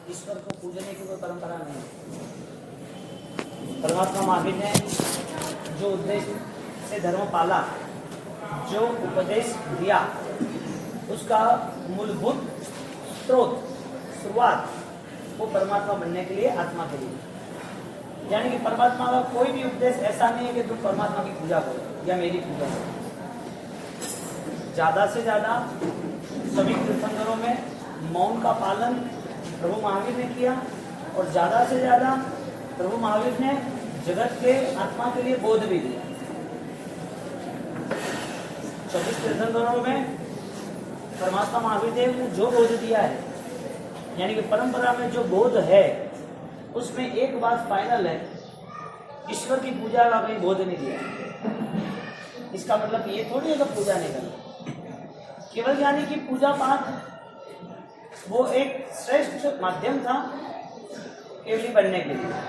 ईश्वर को पूजने की कोई परंपरा नहीं है। परमात्मा महावीर ने जो उद्देश्य से धर्म पाला, जो उपदेश दिया, उसका मूलभूत स्रोत शुरुआत वो परमात्मा बनने के लिए, आत्मा के लिए। यानी कि परमात्मा का कोई भी उपदेश ऐसा नहीं है कि तुम परमात्मा की पूजा करो या मेरी पूजा करो। ज़्यादा से ज़्यादा सभी तीर्थंकरों में मौन का पालन प्रभु महावीर ने किया और ज़्यादा से ज़्यादा प्रभु महावीर ने जगत के आत्मा के लिए बोध भी दिया। 24 तीर्थंकरों में परमात्मा महावीर ने जो बोध दिया है, यानी कि परंपरा में जो बोध है, उसमें एक बात फाइनल है, ईश्वर की पूजा का कहीं बोध नहीं दिया। इसका मतलब ये थोड़ी है कि पूजा नहीं करना। केवल ज्ञानी की पूजा पाठ वो एक श्रेष्ठ माध्यम था केवली बनने के लिए,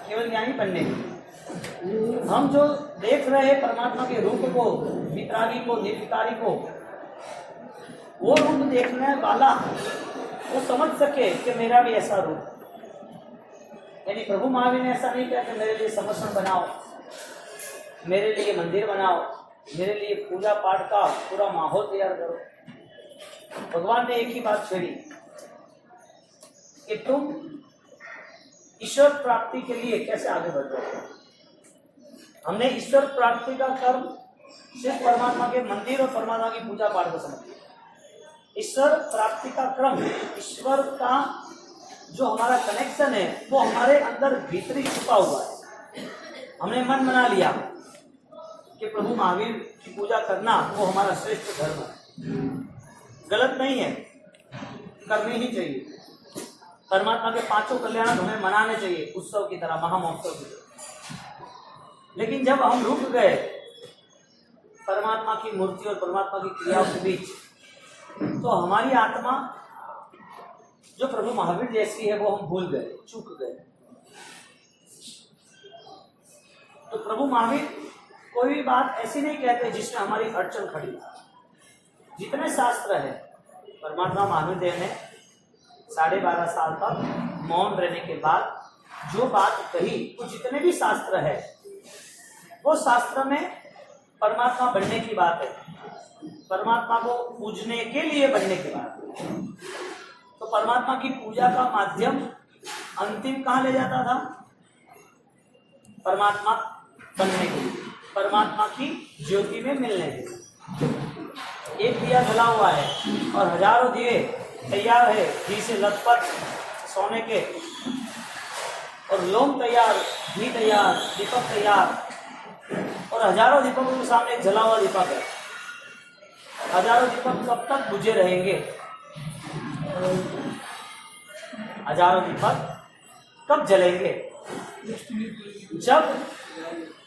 केवल ज्ञानी बनने के लिए। हम जो देख रहे हैं परमात्मा के रूप को, वितरागी को, निर्विकारी को, वो रूप देखने वाला वो समझ सके कि मेरा भी ऐसा रूप। यानी प्रभु महावीर ने ऐसा नहीं किया कि मेरे लिए समर्पण बनाओ, मेरे लिए मंदिर बनाओ, मेरे लिए पूजा पाठ का पूरा माहौल तैयार करो। भगवान ने एक ही बात छेड़ी कि तुम ईश्वर प्राप्ति के लिए कैसे आगे बढ़ रहे हो। हमने ईश्वर प्राप्ति का कर्म सिर्फ परमात्मा के मंदिर और परमात्मा की पूजा पाठ को समझ लिया। ईश्वर प्राप्ति का क्रम, ईश्वर का जो हमारा कनेक्शन है वो हमारे अंदर भीतरी छुपा हुआ है। हमने मन बना लिया कि प्रभु महावीर की पूजा करना वो हमारा श्रेष्ठ धर्म है। गलत नहीं है, करनी ही चाहिए। परमात्मा के पांचों कल्याण हमें मनाने चाहिए उत्सव की तरह, महामहोत्सव की तरह। लेकिन जब हम रुक गए परमात्मा की मूर्ति और परमात्मा की क्रियाओं के बीच, तो हमारी आत्मा जो प्रभु महावीर जैसी है वो हम भूल गए, चूक गए। तो प्रभु महावीर कोई भी बात ऐसी नहीं कहते जिसमें हमारी अड़चन खड़ी है। जितने शास्त्र है, परमात्मा महावीर देव ने 12.5 साल तक मौन रहने के बाद जो बात कही, वो जितने भी शास्त्र है वो शास्त्र में परमात्मा बनने की बात है, परमात्मा को पूजने के लिए बनने की बात है। तो परमात्मा की पूजा का माध्यम अंतिम कहाँ ले जाता था? परमात्मा बनने के लिए, परमात्मा की ज्योति में मिलने के लिए। एक दिया जला हुआ है और हजारों दिए तैयार है, घी से लथपथ सोने के, और लोम तैयार, घी तैयार, दीपक तैयार, और हजारों दीपकों के सामने एक जला हुआ दीपक है। हजारों दीपक कब तक बुझे रहेंगे? हजारों दीपक कब जलेंगे? जब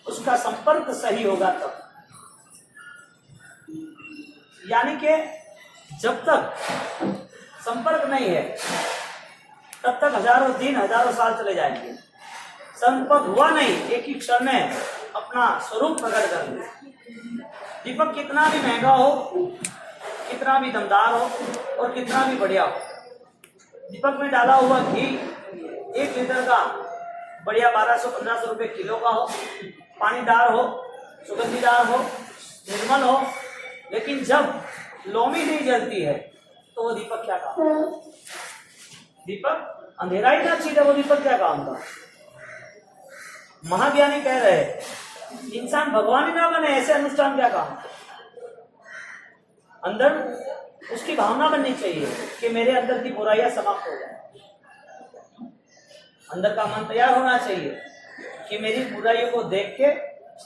उसका संपर्क सही होगा तब। यानी कि जब तक संपर्क नहीं है तब तक हजारों दिन, हजारों साल चले जाएंगे। संपर्क हुआ नहीं, एक ही क्षण में अपना स्वरूप प्रकट कर ले। दीपक कितना भी महंगा हो, कितना भी दमदार हो और कितना भी बढ़िया हो, दीपक में डाला हुआ घी 1 लीटर का बढ़िया 1200-1500 रुपये किलो का हो, पानीदार हो, सुगंधीदार हो, निर्मल हो, लेकिन जब लोमी नहीं जलती है तो वो दीपक क्या काम? दीपक अंधेरा ही ना चीज है, वो दीपक क्या काम का? महाज्ञानी कह रहे हैं इंसान भगवान ही ना बने, ऐसे अनुष्ठान क्या काम? अंदर उसकी भावना बननी चाहिए कि मेरे अंदर की बुराइयां समाप्त हो जाए। अंदर का मन तैयार होना चाहिए कि मेरी बुराइयों को देख के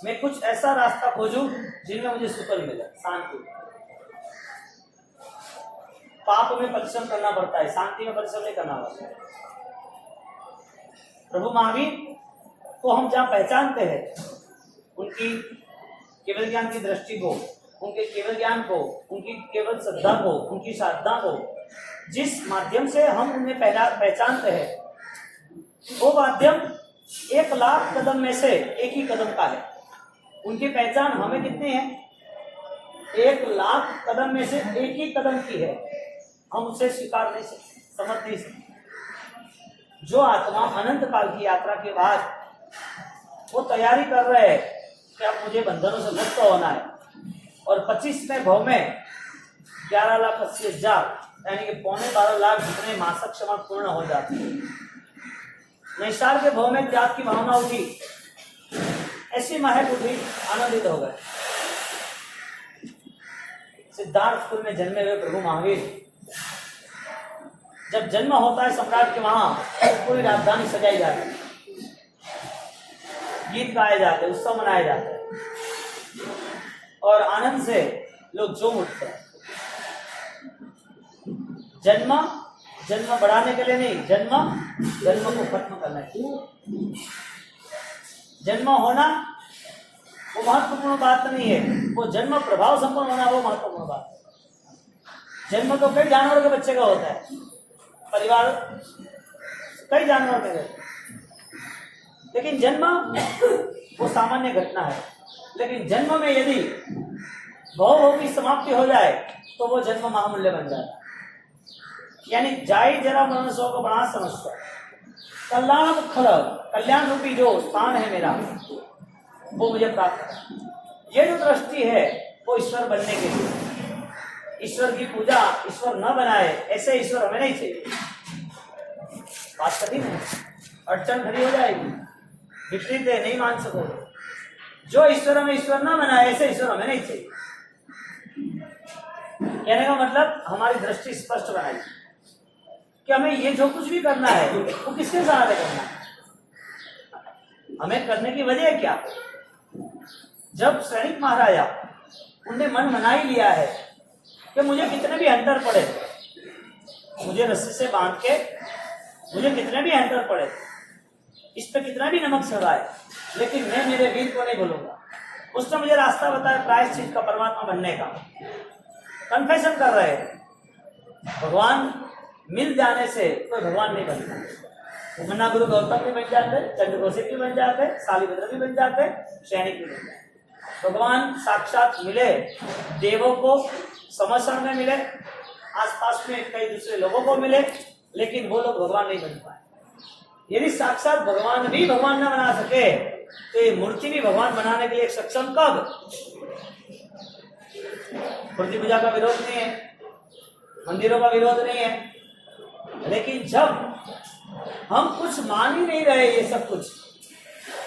मैं कुछ ऐसा रास्ता खोजूं जिनमें मुझे सुख मिले, शांति। पाप में परिश्रम करना पड़ता है, शांति में परिश्रम नहीं करना पड़ता है। प्रभु महावीर को हम जहाँ पहचानते हैं, उनकी केवल ज्ञान की दृष्टि को, उनके केवल ज्ञान को, उनकी केवल श्रद्धा को, उनकी साधना को, जिस माध्यम से हम उन्हें पहचानते हैं, वो माध्यम 1 लाख कदम में से एक ही कदम का है। उनकी पहचान हमें कितनी है? 1 लाख कदम में से एक ही कदम की है। हम उसे स्वीकार नहीं सकते, समझ नहीं सकते। जो आत्मा अनंत काल की यात्रा के बाद वो तैयारी कर रहे हैं कि अब मुझे बंधनों से मुक्त होना है, और 25वें भाव में 11,80,000 यानी कि 12.25 जितने मासक क्षमा पूर्ण हो जाते हैं। नैषार के भाव में त्याग की भावना उठी, ऐसी महक उठी, आनंदित हो गए। सिद्धार्थ कुल में जन्मे हुए प्रभु महावीर, जब जन्म होता है सम्राट के वहां तो पूरी राजधानी सजाई जाती है, गीत गाए जाते, उत्सव मनाए जाते हैं और आनंद से लोग झूम उठते हैं। जन्म बढ़ाने के लिए नहीं, जन्म को खत्म करना है। जन्म होना वो महत्वपूर्ण बात नहीं है, वो जन्म प्रभाव संपन्न होना वो महत्वपूर्ण बात है। जन्म तो कई जानवरों के बच्चे का होता है, परिवार कई जानवरों के होते हैं, लेकिन जन्म वो सामान्य घटना है। लेकिन जन्म में यदि भव की समाप्ति हो जाए तो वो जन्म महामूल्य बन जाता है। यानी जाई जरा मनुष्यों को बड़ा समझता, कल्याण कल्याण रूपी जो स्थान है मेरा वो मुझे प्राप्त है। ये जो दृष्टि है वो ईश्वर बनने के लिए, ईश्वर की पूजा ईश्वर न बनाए ऐसे ईश्वर हमें नहीं चाहिए। बात कठिन है, अड़चन खड़ी हो जाएगी, विपरीत है, नहीं मान सकोगे। जो ईश्वर हमें ईश्वर न बनाए ऐसे ईश्वर हमें नहीं चाहिए। कहने का मतलब हमारी दृष्टि स्पष्ट बनाई कि हमें ये जो कुछ भी करना है वो किसके सहारे करना है, हमें करने की वजह क्या। जब सैनिक महाराजा उनने मन मना ही लिया है कि मुझे कितने भी अंतर पड़े, मुझे रस्सी से बांध के मुझे कितने भी अंतर पड़े, इस पे कितना भी नमक चढ़ाए, लेकिन मैं मेरे वीर को नहीं भूलूंगा। उसने मुझे रास्ता बताया प्रायश्चित का, परमात्मा बनने का। कन्फेशन कर रहे हैं, भगवान मिल जाने से कोई भगवान नहीं बनता। मन्ना गुरु गौतम भी बन जाते, चंद्रघोषित भी बन जाते, शालिभद्र भी बन जाते, सैनिक भी बन जाते। भगवान साक्षात मिले, देवों को समर्षण में मिले, आसपास में कई दूसरे लोगों को मिले, लेकिन वो लोग भगवान नहीं बन पाए। यदि साक्षात भगवान भी भगवान न बना सके तो ये मूर्ति भी भगवान बनाने के लिए सक्षम कब। मूर्ति पूजा का विरोध नहीं है, मंदिरों का विरोध नहीं है, लेकिन जब हम कुछ मान ही नहीं रहे ये सब कुछ,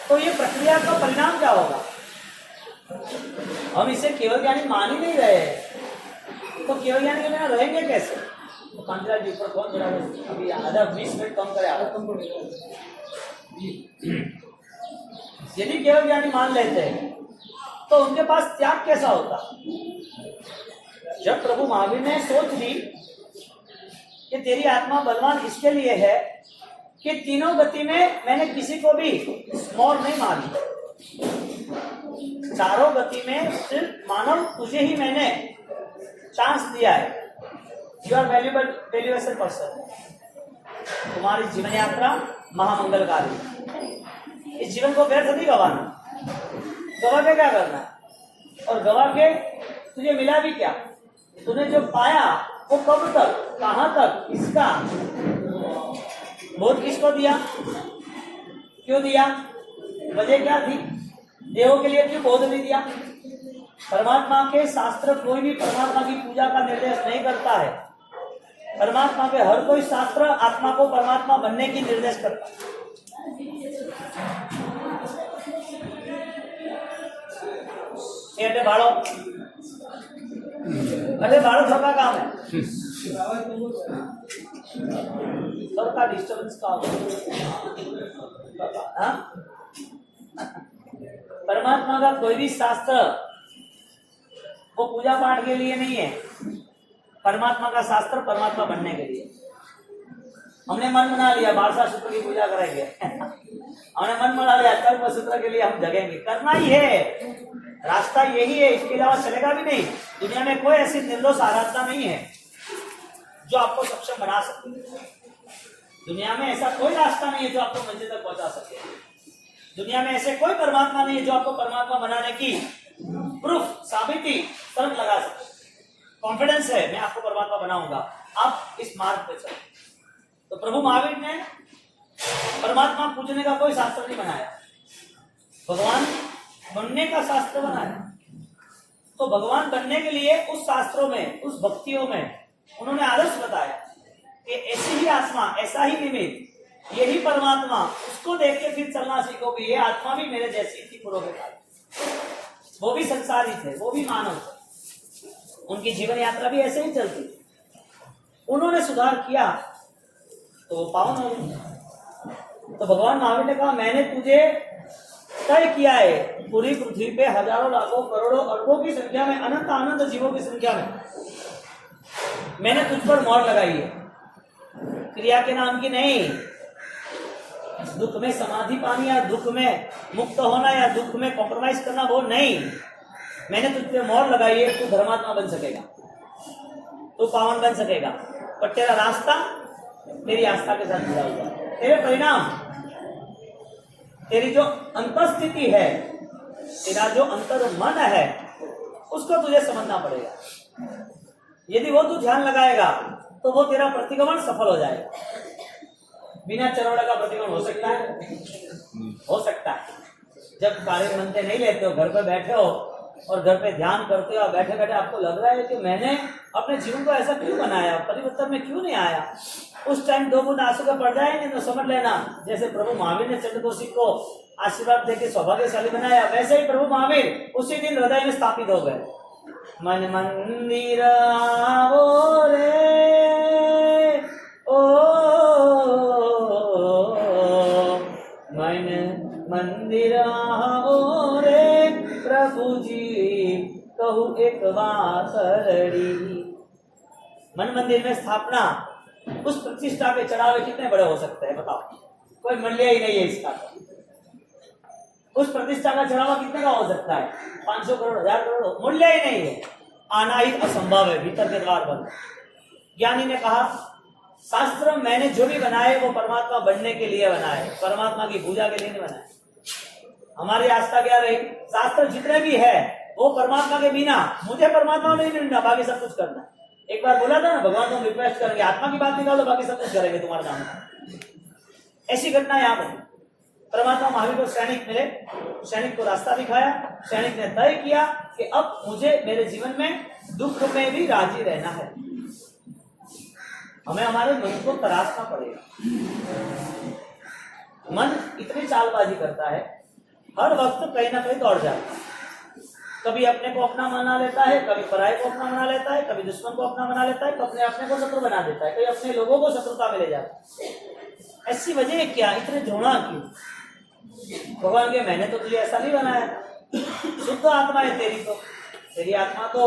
तो ये प्रक्रिया का परिणाम क्या होगा। हम इसे केवल ज्ञानी मान ही नहीं रहे, तो केवल ज्ञानी के बिना रहेंगे कैसे। तो कांतिलाल जी ऊपर कौन बड़ा, अभी आधा 20 मिनट कम करे, आधा कम करे। यदि केवल ज्ञानी मान लेते हैं तो उनके पास त्याग कैसा होता। जब प्रभु महावीर ने सोच ली कि तेरी आत्मा बलवान इसके लिए है कि तीनों गति में मैंने किसी को भी स्मॉल नहीं मानी, चारों गति में सिर्फ मानव तुझे ही मैंने चांस दिया है। You are valuable person. तुम्हारी जीवन यात्रा महामंगलकारी, इस जीवन को व्यर्थ नहीं गवाना। गवा के क्या करना है, और गवा के तुझे मिला भी क्या। तूने जो पाया वो कब तक, कहां तक, इसका बोध किसको दिया, क्यों दिया, वजह क्या थी, देवों के लिए क्यों बोध नहीं दिया। परमात्मा के शास्त्र कोई भी परमात्मा की पूजा का निर्देश नहीं करता है। परमात्मा के हर कोई शास्त्र आत्मा को परमात्मा बनने की निर्देश करता है। अरे भाड़ो, अरे भाड़ो सबका काम है, सबका डिस्टर्बेंस का परमात्मा का कोई भी शास्त्र वो पूजा पाठ के लिए नहीं है। परमात्मा का शास्त्र परमात्मा बनने के लिए। हमने मन बना लिया बारसा सूत्र की पूजा करेंगे, हमने मन बना लिया कल्प सूत्र के लिए हम जगेंगे, करना ही है, रास्ता यही है, इसके अलावा चलेगा भी नहीं। दुनिया में कोई ऐसी निर्दोष आराधना नहीं है जो आपको सक्षम बना सके। दुनिया में ऐसा कोई रास्ता नहीं है जो आपको मंजिल तक पहुंचा सके। दुनिया में ऐसे कोई परमात्मा नहीं है जो आपको परमात्मा बनाने की प्रूफ, साबिती, शर्त लगा सके। कॉन्फिडेंस है मैं आपको परमात्मा बनाऊंगा, आप इस मार्ग पे चलो। तो प्रभु महावीर ने परमात्मा पूजने का कोई शास्त्र नहीं बनाया, भगवान बनने का शास्त्र बनाया। तो भगवान बनने के लिए उस शास्त्रों में, उस भक्तियों में उन्होंने आदर्श बताया कि ऐसी ही आत्मा, ऐसा ही निमित्त, यही परमात्मा, उसको देख के फिर चलना सीखो कि ये आत्मा भी मेरे जैसी थी पूर्व के काल, वो भी संसारी थे, वो भी मानव थे, उनकी जीवन यात्रा भी ऐसे ही चलती थी। उन्होंने सुधार किया तो वो पावन हो गए। तो भगवान महावीर ने कहा, मैंने तुझे तय किया है पूरी पृथ्वी पे हजारों लाखों करोड़ों अरबों की संख्या में, अनंत अनंत जीवों की संख्या में मैंने तुझ पर मोहर लगाई है, क्रिया के नाम की नहीं। दुख में समाधि पानी या दुख में मुक्त होना या दुख में कॉम्प्रोमाइज करना, वो नहीं। मैंने तुझ पे मोहर लगाई है, तू धर्मात्मा बन सकेगा, तू पावन बन सकेगा, पर तेरा रास्ता तेरी आस्था के साथ जुड़ा हुआ है। तेरे परिणाम, तेरी जो अंतस्थिति है, तेरा जो अंतर मन है, उसको तुझे समझना पड़ेगा। यदि वो तू ध्यान लगाएगा तो वो तेरा प्रतिगमन सफल हो जाएगा। बिना चरोड़ा का प्रतिगमन हो सकता है? हो सकता है। जब कार्य मंत्र नहीं लेते हो, घर पर बैठे हो और घर पे ध्यान करते हो, बैठे बैठे आपको लग रहा है कि मैंने अपने जीवन को ऐसा क्यों बनाया, परिवर्तन में क्यों नहीं आया, उस टाइम दो बूंद आंसू का पड़ जाएंगे तो समझ लेना जैसे प्रभु महावीर ने चंद्रकोशी को आशीर्वाद देके सौभाग्यशाली बनाया, वैसे ही प्रभु महावीर उसी दिन हृदय में स्थापित हो गए। मन मंदिर आवो रे ओ, मन मंदिर आओ रे प्रभु जी, कहू एक वासरड़ी। मन मंदिर में स्थापना, उस प्रतिष्ठा के चढ़ावे कितने बड़े हो सकते हैं बताओ? कोई मूल्य ही नहीं है इसका। उस प्रतिष्ठा का चढ़ावा कितने का हो सकता है? 500 करोड़, 1000 करोड़, मूल्य ही नहीं है। आना ही असंभव है, भीतर के द्वार बंद। ज्ञानी ने कहा, शास्त्र मैंने जो भी बनाए वो परमात्मा बनने के लिए बनाए, परमात्मा की पूजा के लिए नहीं बनाए। हमारी आस्था क्या रही? शास्त्र जितने भी है वो परमात्मा के बिना, मुझे परमात्मा नहीं मिलना, बाकी सब कुछ करना। एक बार बोला था ना, भगवान को रिक्वेस्ट करेंगे, आत्मा की बात निकालो, बाकी सब कुछ करेंगे तुम्हारे नाम। ऐसी घटना यहाँ पर परमात्मा महावीर को सैनिक मिले, सैनिक को रास्ता दिखाया, सैनिक ने तय किया कि अब मुझे मेरे जीवन में दुख में भी राजी रहना है। हमें हमारे मन को तराशना पड़ेगा। मन इतनी चालबाजी करता है, हर वक्त कहीं ना कहीं दौड़ जाता है। कभी अपने को अपना बना लेता है, कभी पराये को अपना बना लेता है, कभी दुश्मन को अपना बना लेता है, कभी अपने को शत्रु बना देता है, कभी अपने लोगों को शत्रुता में ले जाता है। ऐसी वजह क्या? इतने ध्रुणा क्यों? भगवान के मैंने तो तुझे ऐसा नहीं बनाया था, शुद्ध आत्मा है तेरी, तो तेरी आत्मा तो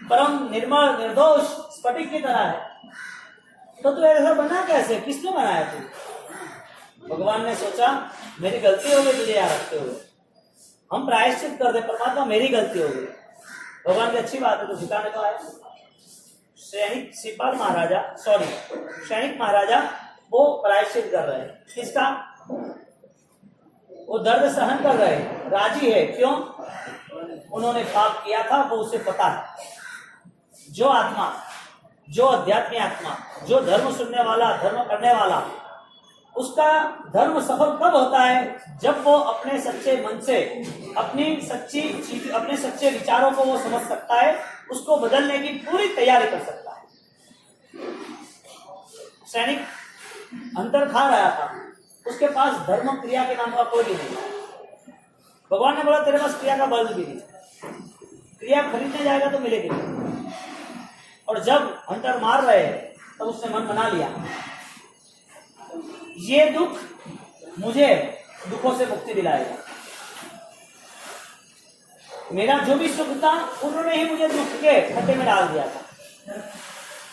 परम निर्मल निर्दोष स्फटिक की तरह है, तो तू ऐसा बना कैसे? किसने बनाया तू? भगवान ने सोचा मेरी गलती हो गई तुझे यहाँ रखते हुए, हम प्रायश्चित कर दे। परमात्मा मेरी गलती हो गई। भगवान की अच्छी बात है, तो सिखाने को आया। सैनिक महाराजा वो प्रायश्चित कर रहे हैं। किसका? वो दर्द सहन कर रहे हैं, राजी है। क्यों? उन्होंने पाप किया था, वो उसे पता है। जो आत्मा, जो अध्यात्मिक आत्मा, जो धर्म सुनने वाला, धर्म करने वाला, उसका धर्म सफल कब होता है? जब वो अपने सच्चे मन से अपने सच्चे विचारों को वो समझ सकता है, उसको बदलने की पूरी तैयारी कर सकता है। सैनिक अंतर खा रहा था, उसके पास धर्म क्रिया के नाम का कोई भी नहीं। भगवान ने बोला तेरे पास क्रिया का बल भी नहीं, क्रिया खरीदने जाएगा तो मिलेगी नहीं। और जब हंटर मार रहे तब उसने मन बना लिया, ये दुख मुझे दुखों से मुक्ति दिलाएगा। मेरा जो भी सुख था उन्होंने ही मुझे दुख के खड्डे में डाल दिया था।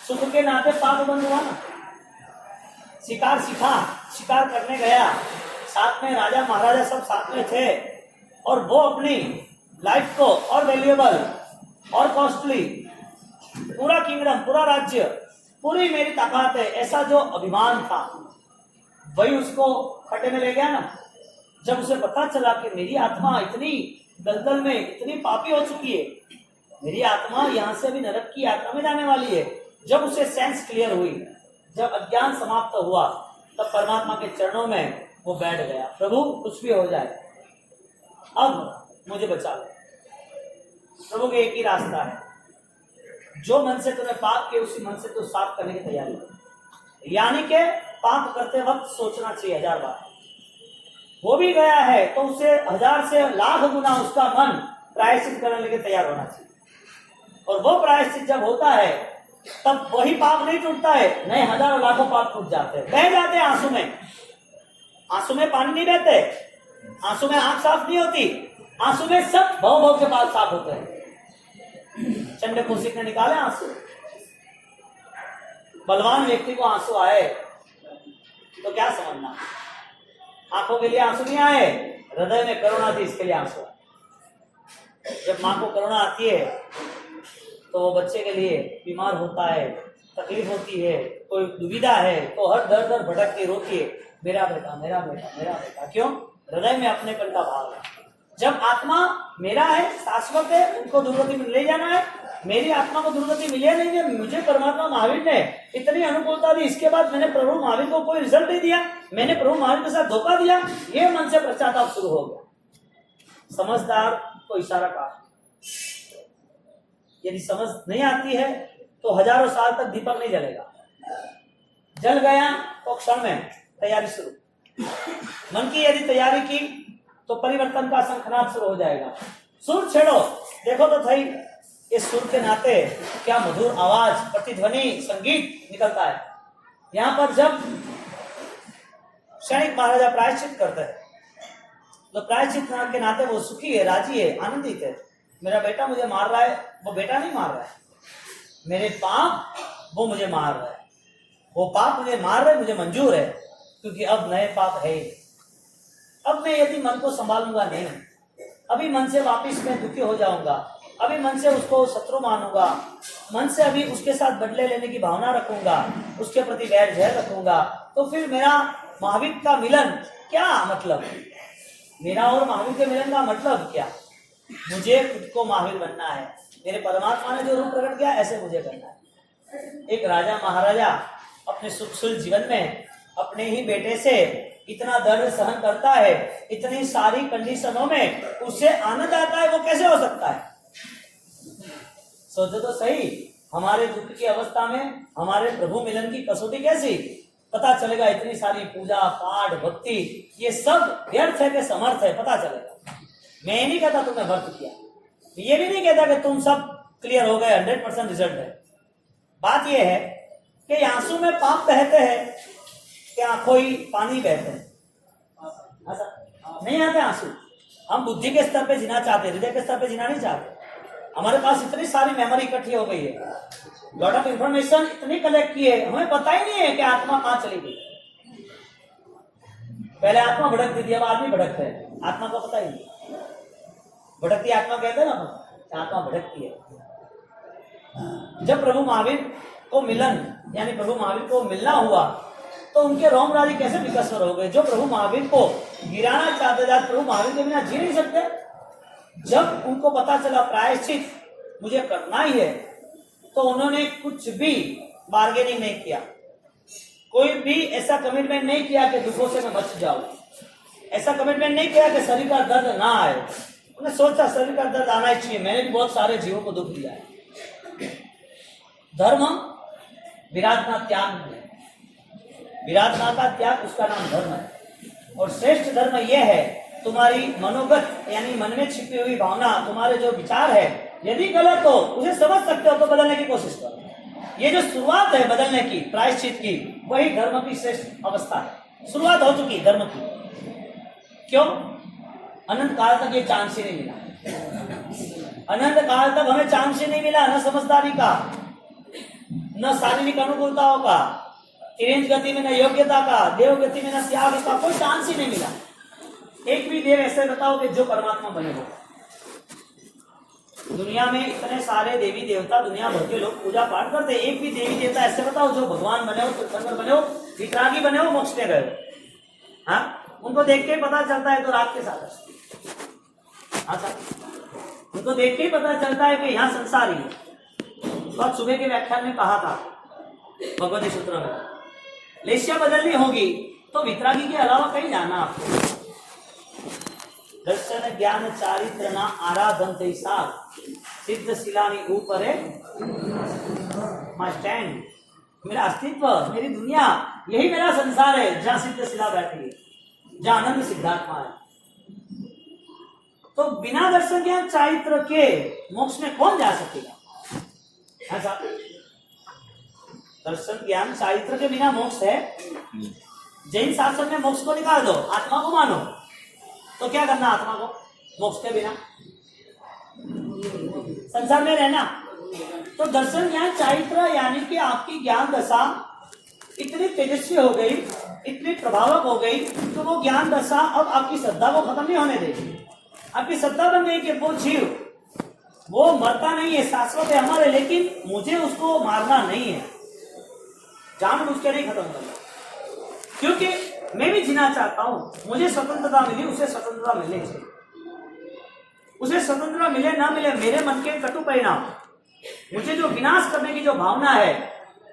सुख के नाते पाप बंद हुआ ना। शिकार सीखा, शिकार करने गया, साथ में राजा महाराजा सब साथ में थे, और वो अपनी लाइफ को और वैल्यूएबल और कॉस्टली, पूरा किंगडम, पूरा राज्य, पूरी मेरी ताकत है, ऐसा जो अभिमान था वही उसको खड्डे में ले गया ना। जब उसे पता चला कि मेरी आत्मा इतनी दलदल में, इतनी पापी हो चुकी है, मेरी आत्मा यहाँ से भी नरक की यात्रा में जाने वाली है, जब उसे सेंस क्लियर हुई, जब अज्ञान समाप्त हुआ, तब परमात्मा के चरणों में वो बैठ गया, प्रभु कुछ भी हो जाए अब मुझे बचा लो। प्रभु के एक ही रास्ता है, जो मन से तूने पाप किए उसी मन से तू साफ करने की तैयारी कर। यानी के पाप करते वक्त सोचना चाहिए 1000 बार, हो भी गया है तो उसे 1000 से लाख गुना उसका मन प्रायश्चित करने के तैयार होना चाहिए। और वो प्रायश्चित जब होता है तब वही पाप नहीं टूटता है, नए हजारों लाखों पाप टूट जाते हैं, बह जाते हैं आंसू में। आंसू में पानी नहीं बहते, आंसू में आंख साफ नहीं होती, आंसू में सब भव भव के पास साफ होते हैं। चंडे कौशिक ने निकाले आंसू। बलवान व्यक्ति को आंसू आए तो क्या समझना, आंखों के लिए आंसू नहीं आए, हृदय में करुणा थी इसके लिए आंसू आए। जब माँ को करुणा आती है तो वो बच्चे के लिए बीमार होता है, तकलीफ होती है, कोई दुविधा है तो हर दर दर भटक के रोती है, मेरा बेटा मेरा बेटा मेरा बेटा। क्यों? हृदय में अपनेपन का भाव है। जब आत्मा मेरा है, शाश्वत है, उनको दुर्गति में ले जाना है, मेरी आत्मा को दुर्गति मिले नहीं है, मुझे परमात्मा महावीर ने इतनी अनुकूलता दी, इसके बाद मैंने प्रभु महावीर को कोई रिजल्ट नहीं दिया, मैंने प्रभु महावीर के साथ धोखा दिया, ये मन से पश्चाताप शुरू हो गया। समझदार को इशारा कहा, यदि समझ नहीं आती है तो हजारों साल तक दीपक नहीं जलेगा, जल गया तो क्षण में तैयारी शुरू। मन की यदि तैयारी की तो परिवर्तन का शंखनाद शुरू हो जाएगा। सुर छेड़ो, देखो तो सही इस सुर के नाते क्या मधुर आवाज, प्रतिध्वनि, संगीत निकलता है। यहाँ पर जब क्षणिक महाराजा प्रायश्चित करते हैं तो प्रायश्चित के नाते वो सुखी है, राजी है, आनंदित है। मेरा बेटा मुझे मार रहा है, वो बेटा नहीं मार रहा है, मेरे पाप वो मुझे मार रहा है, वो पाप मुझे मार रहे, मुझे मंजूर है, क्योंकि अब नए पाप है। अब मैं यदि मन को संभालूंगा नहीं, अभी मन से वापिस मैं दुखी हो जाऊंगा, अभी मन से उसको शत्रु मानूंगा, मन से अभी उसके साथ बदले लेने की भावना रखूंगा, उसके प्रति वैर झेल रखूंगा, तो फिर मेरा महावीर का मिलन क्या मतलब? मेरा और महावीर के मिलन का मतलब क्या? मुझे खुद को महावीर बनना है, मेरे परमात्मा ने जो रूप प्रकट किया ऐसे मुझे करना है। एक राजा महाराजा अपने सुखसुल जीवन में अपने ही बेटे से इतना दर्द सहन करता है, इतनी सारी कंडीशनों में उसे आनंद आता है, वो कैसे हो सकता है? सोचो तो सही, हमारे दुख की अवस्था में हमारे प्रभु मिलन की कसौटी कैसी? पता चलेगा इतनी सारी पूजा पाठ भक्ति ये सब व्यर्थ है कि समर्थ है, पता चलेगा। मैं ये नहीं कहता तुमने व्यर्थ किया, ये भी नहीं कहता कि तुम सब क्लियर हो गए, 100% रिजल्ट है। बात यह है कि आंसू में पाप बहते हैं कि आंखों ही पानी बहते हैं? नहीं आते आंसू। हम बुद्धि के स्तर पे जीना चाहते, हृदय के स्तर पे जीना नहीं चाहते। हमारे पास इतनी सारी मेमोरी इकट्ठी हो गई है, लॉट ऑफ इंफॉर्मेशन इतनी कलेक्ट की है, हमें पता ही नहीं है कि आत्मा कहाँ चली गई। पहले आत्मा भटकती थी, अब आदमी भटकता है, आत्मा को पता ही नहीं। भटकती आत्मा कहते हैं ना, आत्मा भटकती है। जब प्रभु महावीर को मिलन यानी प्रभु महावीर को मिलना हुआ तो उनके रोम राजी कैसे विकसर हो गए। जो प्रभु महावीर को गिराना चाहते थे, प्रभु महावीर के बिना जी नहीं सकते। जब उनको पता चला प्रायश्चित मुझे करना ही है तो उन्होंने कुछ भी बार्गेनिंग नहीं किया, कोई भी ऐसा कमिटमेंट नहीं किया कि दुखों से मैं बच जाऊं, ऐसा कमिटमेंट नहीं किया कि शरीर का दर्द ना आए। उन्होंने सोचा शरीर का दर्द आना ही चाहिए, मैंने भी बहुत सारे जीवों को दुख दिया है। धर्म विराधना त्याग है, विराधना का त्याग उसका नाम धर्म है। और श्रेष्ठ धर्म यह है तुम्हारी मनोगत यानी मन में छिपी हुई भावना, तुम्हारे जो विचार है यदि गलत हो उसे समझ सकते हो तो बदलने की कोशिश करो। ये जो शुरुआत है बदलने की, प्रायश्चित की, वही धर्म की श्रेष्ठ अवस्था है। शुरुआत हो चुकी धर्म की। क्यों? अनंत काल तक ये चांस ही नहीं मिला, अनंत काल तक हमें चांस ही नहीं मिला, न समझदारी का, न शारीरिक अनुकूलताओं का, तिरंज गति में न योग्यता का, देव गति में न त्याग का, कोई चांस ही नहीं मिला। एक भी देव ऐसे बताओ कि जो परमात्मा बने हो। दुनिया में इतने सारे देवी देवता दुनिया भर के लोग पूजा पाठ करते हैं, एक भी देवी देवता ऐसे बताओ जो भगवान बने हो, तीर्थंकर बने हो, वितरागी बने हो, मोक्ष में गए हो। हाँ, उनको देख के पता चलता है तो रात के साथ। हाँ सर, उनको देख के ही पता चलता है कि यहाँ संसार ही है। तो सुबह के व्याख्यान में कहा था भगवती सूत्र में लेशिया बदलनी होगी तो वितरागी के अलावा कहीं जाना आपको। दर्शन ज्ञान चारित्र ना आराधन तैसा सिद्ध शिलानी ऊपर है माय स्टैंड। मेरा अस्तित्व, मेरी दुनिया, यही मेरा संसार है जहां सिद्ध शिला बैठी है, जहां आनंद सिद्धात्मा है। तो बिना दर्शन ज्ञान चारित्र के मोक्ष में कौन जा सकेगा? ऐसा दर्शन ज्ञान चारित्र के बिना मोक्ष है। जैन शास्त्र में मोक्ष को निकाल दो, आत्मा को मानो। तो क्या करना आत्मा को मोक्ष के बिना? संसार में रहना। तो दर्शन ज्ञान चारित्र यानी कि आपकी ज्ञान दशा इतनी तेजस्वी हो गई, इतनी प्रभावक हो गई, तो वो ज्ञान दशा अब आपकी श्रद्धा को खत्म नहीं होने देगी। आपकी श्रद्धा बन गई कि वो जीव वो मरता नहीं है, शाश्वत है हमारे, लेकिन मुझे उसको मारना नहीं है, जानबूझ के नहीं खत्म करना, क्योंकि मैं भी जीना चाहता हूं। मुझे स्वतंत्रता मिली, उसे स्वतंत्रता मिले, उसे स्वतंत्रता मिले ना मिले, मेरे मन के कटु परिणाम, मुझे जो विनाश करने की जो भावना है,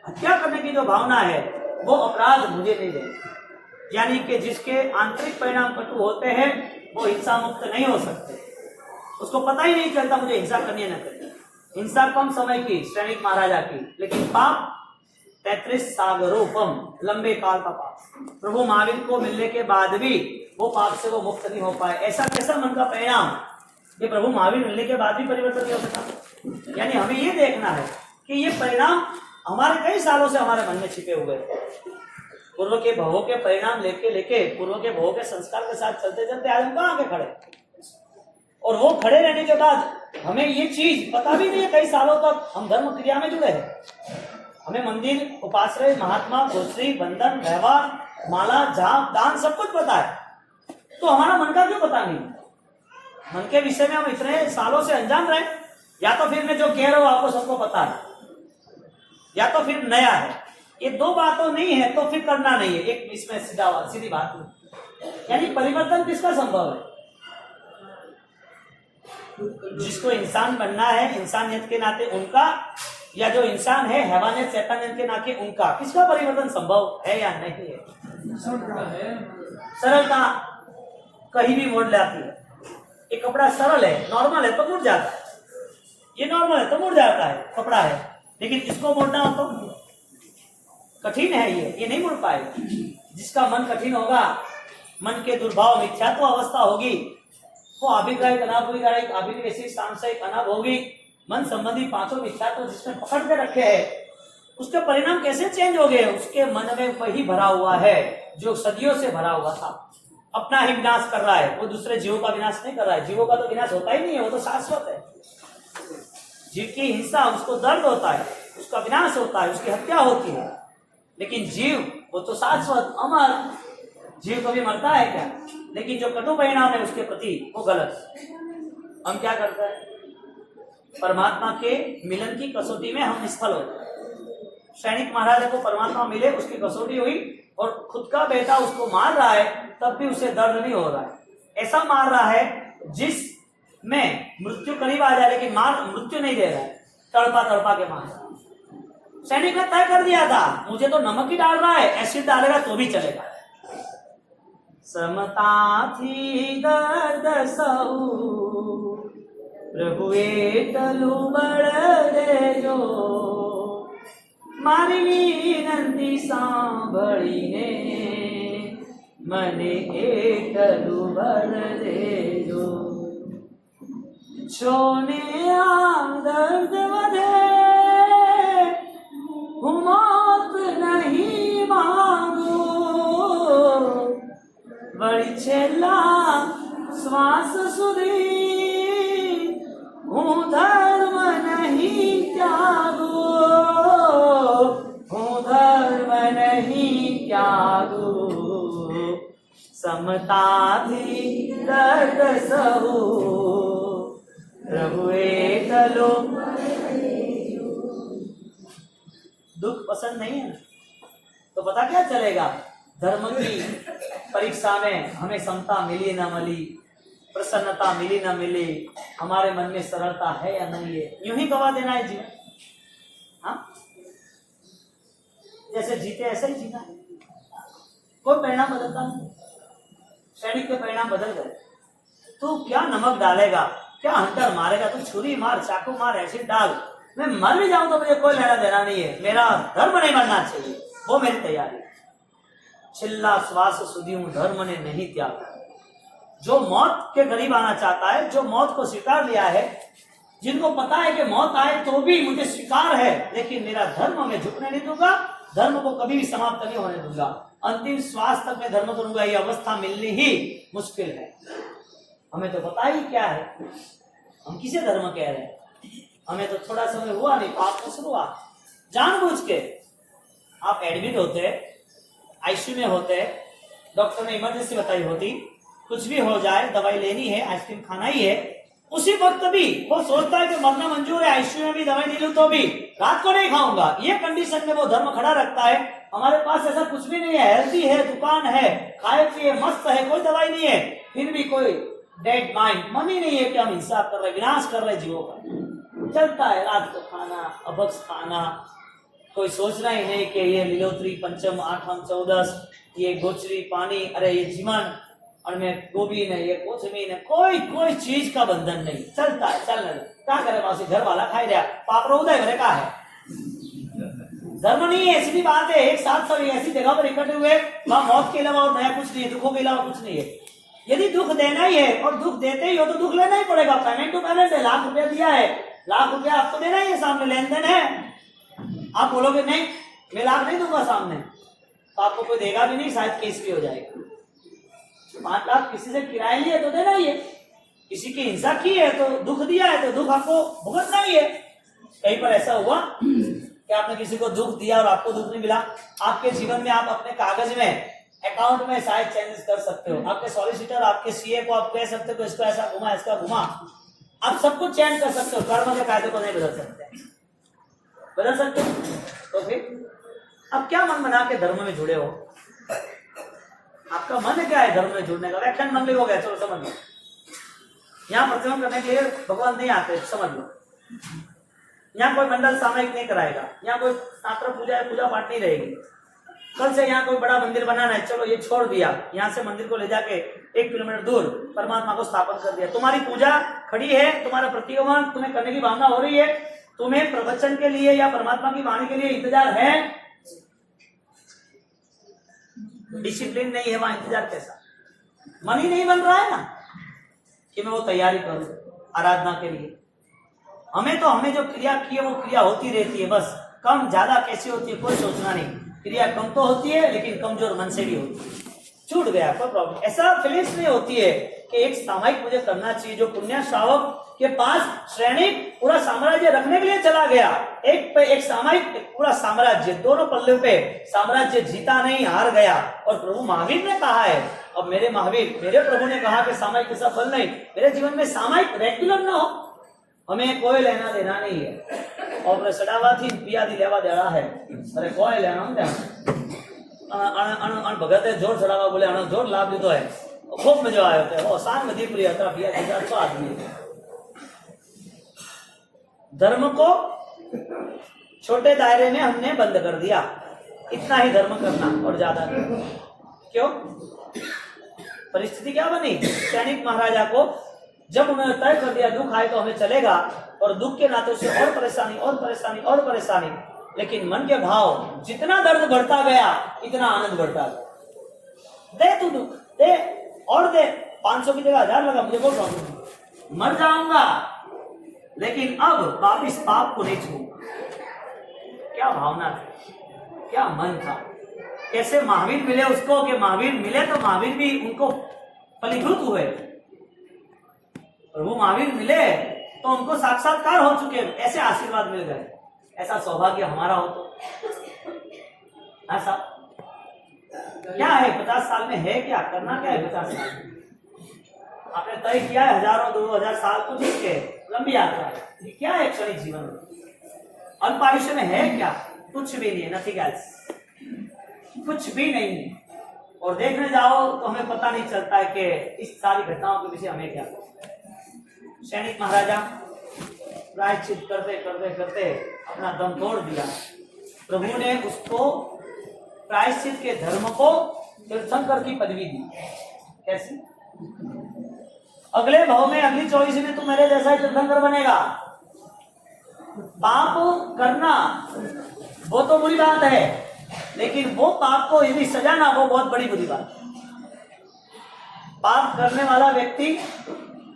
हत्या करने की जो भावना है, वो अपराध मुझे नहीं देते। यानी कि जिसके आंतरिक परिणाम कटु होते हैं वो हिंसा मुक्त नहीं हो सकते। उसको पता ही नहीं चलता मुझे हिंसा करनी है ना करनी। हिंसा कम समय की, सैनिक महाराजा की, लेकिन पाप 33 सागरोपम, लंबे काल का पाप। प्रभु महावीर को मिलने के बाद भी वो पाप से वो मुक्त नहीं हो पाए। ऐसा कैसा मन का परिणाम, ये प्रभु महावीर मिलने के बाद भी परिवर्तन नहीं हो सका। यानी हमें ये देखना है कि ये परिणाम हमारे कई सालों से हमारे मन में छिपे हुए हैं। पूर्व के भवों के परिणाम लेके पूर्व के भवों के संस्कार के साथ चलते चलते आज हम कहाँ आके खड़े, और वो खड़े रहने के बाद हमें ये चीज पता भी नहीं है, कई सालों तक हम धर्म क्रिया में जुड़े हैं। हमें मंदिर, उपाश्रय, महात्मा, गोश्री, बंधन, व्यवहार, माला, जाप, दान सब कुछ पता है, तो हमारा मन का क्यों पता नहीं? मन के विषय में हम इतने सालों से अनजान रहे। या तो फिर मैं जो कह रहा हूं आपको सबको पता है, या तो फिर नया है। ये दो बातों नहीं है तो फिर करना नहीं है, एक इसमें सीधी बात नहीं। यानी परिवर्तन किसका संभव है? जिसको इंसान बनना है इंसानियत के नाते उनका, या जो इंसान है हैवानियत शैतानियत के नाते उनका, किसका परिवर्तन संभव है या नहीं है? सरलता कहीं भी मोड़ लाती है। ये कपड़ा सरल है, नॉर्मल है तो मुड़ जाता है, ये नॉर्मल है तो मुड़ जाता है, कपड़ा है। लेकिन इसको मोड़ना हो तो कठिन है, ये नहीं मुड़ पाएगा। जिसका मन कठिन होगा, मन के दुर्भाव मिथ्यात्व अवस्था होगी, वो अभिग्राहिक, अनाभिग्राहिक, अभिनिवेशिक, सांसारिक, अनाभोगी, मन संबंधी पांचों मिथ्यात्व जिसने पकड़ के रखे हैं, उसके परिणाम कैसे चेंज हो गए? उसके मन में वही भरा हुआ है जो सदियों से भरा हुआ था। अपना ही विनाश कर रहा है, वो दूसरे जीवों का विनाश नहीं कर रहा है। जीवों का तो विनाश होता ही नहीं है, वो तो शाश्वत है। जीव की हिंसा, उसको दर्द होता है, उसका विनाश होता है, उसकी हत्या होती है, लेकिन जीव वो तो शाश्वत अमर। जीव कभी मरता है क्या? लेकिन जो कटु परिणाम है उसके प्रति वो गलत। हम क्या करते हैं? परमात्मा के मिलन की कसौटी में हम निष्फल हो गए। सैनिक महाराजा को परमात्मा मिले, उसकी कसौटी हुई और खुद का बेटा उसको मार रहा है, तब भी उसे दर्द नहीं हो रहा है। ऐसा मार रहा है जिसमें मृत्यु करीब आ जाए, लेकिन मृत्यु नहीं दे रहा है, तड़पा तड़पा के मार रहा है। सैनिक ने तय कर दिया था मुझे तो नमक ही डाल रहा है, एसिड डालेगा तो भी चलेगा। समता थी दर्द सहु प्रभु एटलु बड़ देजो, मारी विनंती सांभळीने मने एटलु बड़ देजो। छोने आम दर्द वधे मौत नहीं मांगू, बड़ी छेला श्वास सुधी हूँ धर्म नहीं त्यागू, हूँ धर्म नहीं त्यागू। समता थी दर्द सहु प्रभु एकलो। दुख पसंद नहीं है तो पता क्या चलेगा? धर्म की परीक्षा में हमें समता मिली न मिली, प्रसन्नता मिली न मिली, हमारे मन में सरलता है या नहीं है, यूं ही गवा देना है जीवन। हाँ, जैसे जीते ऐसे ही जीना है। कोई परिणाम बदलता नहीं। सैनिक के परिणाम बदल गए। तू क्या नमक डालेगा, क्या हंटर मारेगा, तू छुरी मार, चाकू मार, एसिड डाल, मैं मर भी जाऊं तो मुझे कोई लेना देना नहीं है, मेरा धर्म नहीं मरना चाहिए, वो मेरी तैयारी। छिल्ला श्वास सुधी हूं धर्म ने नहीं त्यागा। जो मौत के करीब आना चाहता है, जो मौत को स्वीकार लिया है, जिनको पता है कि मौत आए तो भी मुझे स्वीकार है, लेकिन मेरा धर्म में झुकने नहीं दूंगा, धर्म को कभी भी समाप्त नहीं होने दूंगा, अंतिम श्वास तक मैं धर्म करूंगा, ये अवस्था मिलनी ही मुश्किल है। हमें तो पता ही क्या है, हम किसे धर्म कह रहे हैं। हमें तो थोड़ा समय हुआ नहीं, पाप में शुरुआत, जानबूझ के आप एडमिट होते, आईसीयू में होते, डॉक्टर ने इमरजेंसी बताई होती, कुछ भी हो जाए, दवाई लेनी है, आइसक्रीम खाना ही है, उसी वक्त भी वो सोचता है कि मरना मंजूर है, आईसीयू में भी दवाई नहीं लूं तो भी रात को नहीं खाऊंगा, ये कंडीशन में वो धर्म खड़ा रखता है। हमारे पास ऐसा कुछ भी नहीं है, हेल्थी है, दुकान है, खाए पिए मस्त है, कोई दवाई नहीं है, फिर भी कोई डेड माइंड, मन ही नहीं है कि हम हिंसा कर रहे, विनाश कर रहे जीवों का, चलता है रात को खाना, अभक्ष खाना, कोई सोचना ही नहीं कि ये लीलोत्री पंचम आठम चौदस, ये गोचरी पानी, अरे ये जीवन, और मैं गोभी नहीं, ये कुछ भी नहीं, कोई चीज का बंधन नहीं, चलता है, चलने क्या करे, वहां से घर वाला खाई रहा, पाप उदय मेरे का है, धर्म नहीं है, ऐसी बात है। एक साथ सब ऐसी जगह पर इकट्ठे हुए, वहां मौत के अलावा और नया कुछ नहीं है, दुखों के अलावा कुछ नहीं है। यदि दुख देना ही है और दुख देते ही हो तो दुख लेना ही पड़ेगा, पेमेंट टू पेमेंट है, लाख रुपया दिया है, लाख रुपया आपको देना ही है, सामने लेन देन है। आप बोलोगे नहीं मैं लाख नहीं दूंगा सामने, तो आपको कोई देगा भी नहीं, शायद केस भी हो जाएगा। 5 लाख किसी से किराए लिए तो देना ही है, किसी की हिंसा की है तो दुख दिया है तो दुख आपको भुगतना ही है। कहीं पर ऐसा हुआ कि आपने किसी को दुख दिया और आपको दुख नहीं मिला? आपके जीवन में आप अपने कागज में, अकाउंट में शायद चेंजेस कर सकते हो, आपके सॉलिसिटर, आपके सीए को आप कह सकते हो इसको ऐसा घुमा, इसका घुमा, आप सब कुछ चेंज कर सकते हो, कर्म के कायदे को नहीं बदल सकते, बदल सकते हो? तो फिर अब क्या मन बना के धर्म में जुड़े हो? आपका मन क्या है धर्म में जुड़ने का? व्याख्यान मन हो गया, चलो समझ लो, यहाँ प्रतिबंध करने के लिए भगवान नहीं आते, समझ लो। यहाँ कोई मंडल सामयिक नहीं कराएगा, यहाँ कोई शास्त्र पूजा पाठ नहीं रहेगी। कल से यहाँ कोई बड़ा मंदिर बनाना है, चलो ये छोड़ दिया, यहाँ से मंदिर को ले जाके 1 किलोमीटर दूर परमात्मा को स्थापन कर दिया। तुम्हारी पूजा खड़ी है, तुम्हारा प्रतिगमन तुम्हें करने की भावना हो रही है, तुम्हें प्रवचन के लिए या परमात्मा की वाणी के लिए इंतजार है, डिसिप्लिन नहीं है वहां, इंतजार कैसा? मन ही नहीं बन रहा है ना कि मैं वो तैयारी करूं आराधना के लिए। हमें जो क्रिया की है वो क्रिया होती रहती है, बस कम ज्यादा कैसी होती है कोई सोचना नहीं, क्रिया कम तो होती है लेकिन कमजोर मन से भी होती है। छूट गया कोई प्रॉब्लम, ऐसा फीलिंग्स नहीं होती है कि एक सामायिक मुझे करना चाहिए। जो पुण्य श्रावक के पास श्रेणी पूरा साम्राज्य रखने के लिए चला गया, एक पे एक सामायिक पूरा साम्राज्य, दोनों पल्ले पे साम्राज्य जीता नहीं, हार गया। और प्रभु महावीर ने कहा है, अब मेरे महावीर मेरे प्रभु ने कहा कि सामायिक कैसा फल नहीं, मेरे जीवन में सामायिक रेगुलर ना हो, हमें कोई लेना देना नहीं है। और सड़ावाથી पियादी लेवा देना है, अरे कोई लेना नहीं। भगत जोर चढ़ावा बोले जोर लाभ लीधो है, खूब मजा आयो थे, वो शान में दीप रही था, तो आदमी धर्म को छोटे दायरे में हमने बंद कर दिया, इतना ही धर्म करना और ज्यादा नहीं। क्यों? परिस्थिति क्या बनी? सैनिक महाराजा को जब उन्होंने तय कर दिया दुख आए तो हमें चलेगा, और दुख के नाते से और परेशानी और परेशानी और परेशानी, लेकिन मन के भाव जितना दर्द बढ़ता गया इतना आनंद बढ़ता गया। दे तू दुख दे और दे, 500 की जगह 1000 लगा, मुझे कोई प्रॉब्लम नहीं, मर जाऊंगा लेकिन अब वापिस पाप को नहीं छूऊंगा। क्या भावना थी, क्या मन था, कैसे महावीर मिले उसको, कि महावीर मिले तो महावीर भी उनको फलीभूत हुए। प्रभु महावीर मिले तो उनको साक्षात्कार हो चुके, ऐसे आशीर्वाद मिल गए। ऐसा सौभाग्य हमारा हो तो ऐसा क्या है? 50 साल में है क्या करना, क्या है 50 साल में? आपने तय किया है 1000 2000 साल कुछ इसके लंबी यात्रा है, क्या है क्षणिक जीवन में? अल्प आयुष्य में है क्या? कुछ भी नहीं है, नथिंग एल्स, कुछ भी नहीं है। और देखने जाओ तो हमें पता नहीं चलता है कि इस सारी घटनाओं के पीछे हमें क्या। सैनिक महाराजा प्रायश्चित करते करते करते अपना दम तोड़ दिया। प्रभु ने उसको प्रायश्चित के धर्म को तीर्थंकर की पदवी दी। कैसी? अगले भाव में, अगली 24 में तू मेरे जैसा ही तीर्थंकर बनेगा। पाप करना वो तो बुरी बात है, लेकिन वो पाप को यदि सजाना वो बहुत बड़ी बुरी बात है। पाप करने वाला व्यक्ति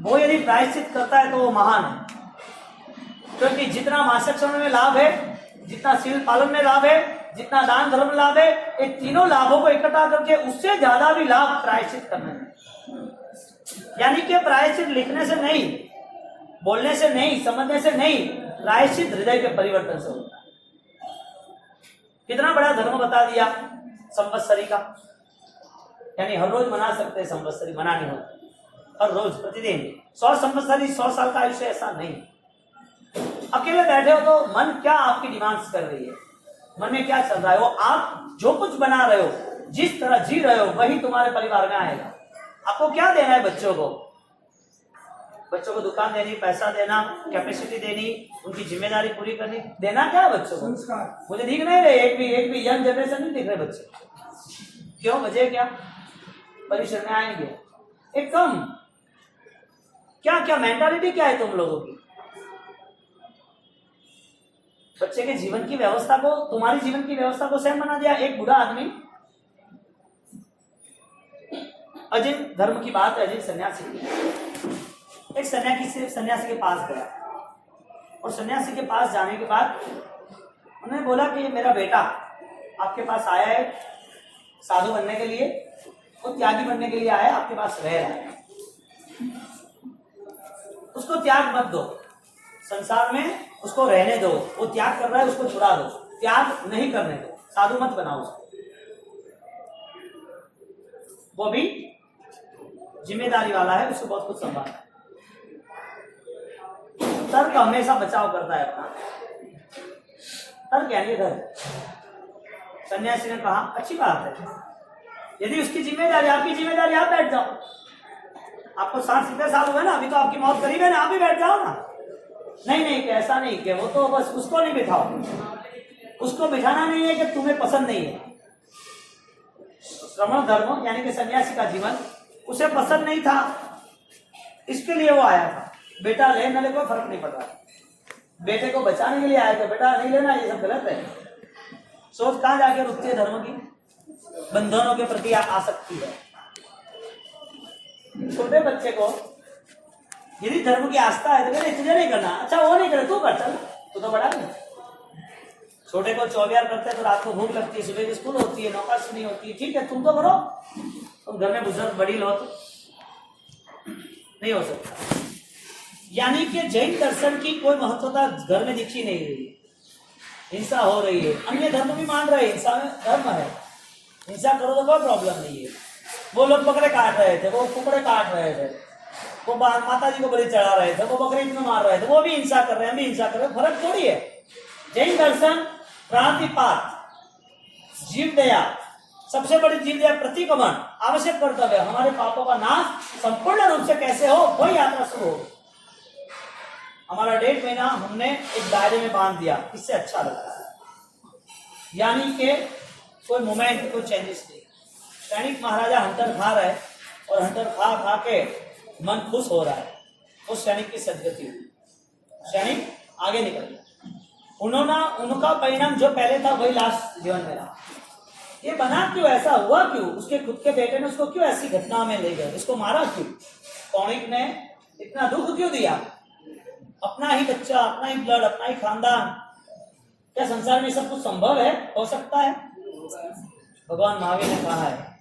वो यदि प्रायश्चित करता है तो वो महान है, क्योंकि जितना मासिक श्रवण में लाभ है, जितना शील पालन में लाभ है, जितना दान धर्म में लाभ है, ये तीनों लाभों को इकट्ठा करके उससे ज्यादा भी लाभ प्रायश्चित करने में। यानी कि प्रायश्चित लिखने से नहीं, बोलने से नहीं, समझने से नहीं, प्रायश्चित हृदय के परिवर्तन से होता है। कितना बड़ा धर्म बता दिया संवत्सरी का, यानी हर रोज मना सकते हैं संवत्सरी, मना नहीं होता, हर रोज प्रतिदिन 100 संवत्सरी, 100 साल का आयुष्य, ऐसा नहीं। अकेले बैठे हो तो मन क्या आपकी डिमांड्स कर रही है, मन में क्या चल रहा है, वो आप जो कुछ बना रहे हो, जिस तरह जी रहे हो, वही तुम्हारे परिवार में आएगा। आपको क्या देना है बच्चों को? बच्चों को दुकान देनी, पैसा देना, कैपेसिटी देनी, उनकी जिम्मेदारी पूरी करनी, देना क्या है बच्चों को? संस्कार। मुझे दिख नहीं रहे, एक भी यंग जनरेशन नहीं दिख रहे बच्चे। क्यों? वजह क्या? परिसर में आएंगे एकदम। क्या क्या मेंटालिटी क्या है तुम लोगों की? बच्चे के जीवन की व्यवस्था को, तुम्हारी जीवन की व्यवस्था को सेम बना दिया। एक बूढ़ा आदमी, अजिन धर्म की बात है, अजिन सन्यासी की, एक सन्यासी के पास गया और सन्यासी के पास जाने के बाद उन्होंने बोला कि मेरा बेटा आपके पास आया है साधु बनने के लिए, वो त्यागी बनने के लिए आया है, आपके पास रह रहा है, उसको त्याग मत दो, संसार में उसको रहने दो, वो त्याग कर रहा है, उसको छुड़ा दो, त्याग नहीं करने दो, साधु मत बनाओ उसको। वो भी जिम्मेदारी वाला है, उसको बहुत कुछ संभालना है। तर्क हमेशा बचाव करता है अपना, तर्क यानी घर। सन्यासी ने कहा अच्छी बात है, यदि उसकी जिम्मेदारी, आपकी जिम्मेदारी, आप बैठ जाओ, आपको 60-70 साल हुए ना, अभी तो आपकी मौत करीब है ना, आप ही बैठ जाओ ना। नहीं, ऐसा नहीं कि वो तो बस उसको नहीं बिठाओ, उसको बिठाना नहीं है कि तुम्हें पसंद नहीं है। श्रमण धर्म यानी कि सन्यासी का जीवन उसे पसंद नहीं था, इसके लिए वो आया था। बेटा ले न ले कोई फर्क नहीं पड़ रहा, बेटे को बचाने के लिए आया था, बेटा नहीं लेना, ये सब गलत है। सोच कहां जाके रुकती है धर्म की? बंधनों के प्रति आसक्ति है। छोटे बच्चे को यदि धर्म की आस्था है तो कहते तुझे नहीं करना, अच्छा वो नहीं करे, तू कर, चल तू तो बड़ा नहीं। छोटे को 24 करते हैं तो रात को भूख लगती है, सुबह की स्कूल होती है, नौका सुनी होती है, ठीक है तुम तो करो, तुम घर में बुजुर्ग बड़ी लो तो नहीं हो सकता। यानी कि जैन दर्शन की कोई महत्वता घर में दिखी नहीं रही, हिंसा हो रही है। अन्य धर्म भी मान रहे हैं हिंसा में धर्म है, हिंसा करो तो कोई प्रॉब्लम नहीं है। वो लोग बकरे काट रहे थे, वो कुकड़े काट रहे थे, वो माता जी को बलि चढ़ा रहे थे, वो बकरीद में मार रहे थे, वो भी हिंसा कर रहे हैं, हम भी हिंसा कर रहे हैं, फर्क थोड़ी है। जैन दर्शन प्राणतिपात, जीव दया, सबसे बड़ी जीव दया, प्रतिक्रमण, आवश्यक कर्तव्य, हमारे पापों का नाश संपूर्ण रूप से कैसे हो, वही यात्रा शुरू हो। हमारा 1.5 महीना हमने एक दायरे में बांध दिया, इससे अच्छा लगता है। यानी कि कोई मोमेंट, कोई चेंजेस नहीं। सैनिक महाराजा हंटर खा रहा है और हंटर खा के मन खुश हो रहा है, उस सैनिक की सदगति हुई, सैनिक आगे निकल गया। उनका परिणाम जो पहले था वही लास्ट जीवन में रहा। ये बना क्यों, ऐसा हुआ क्यों? उसके खुद के बेटे ने उसको क्यों ऐसी घटना में ले गए, उसको मारा क्यों? कौमिक ने इतना दुख क्यों दिया? अपना ही बच्चा, अपना ही ब्लड, अपना ही खानदान। क्या संसार में सब कुछ संभव है? हो सकता है। भगवान महावीर ने कहा है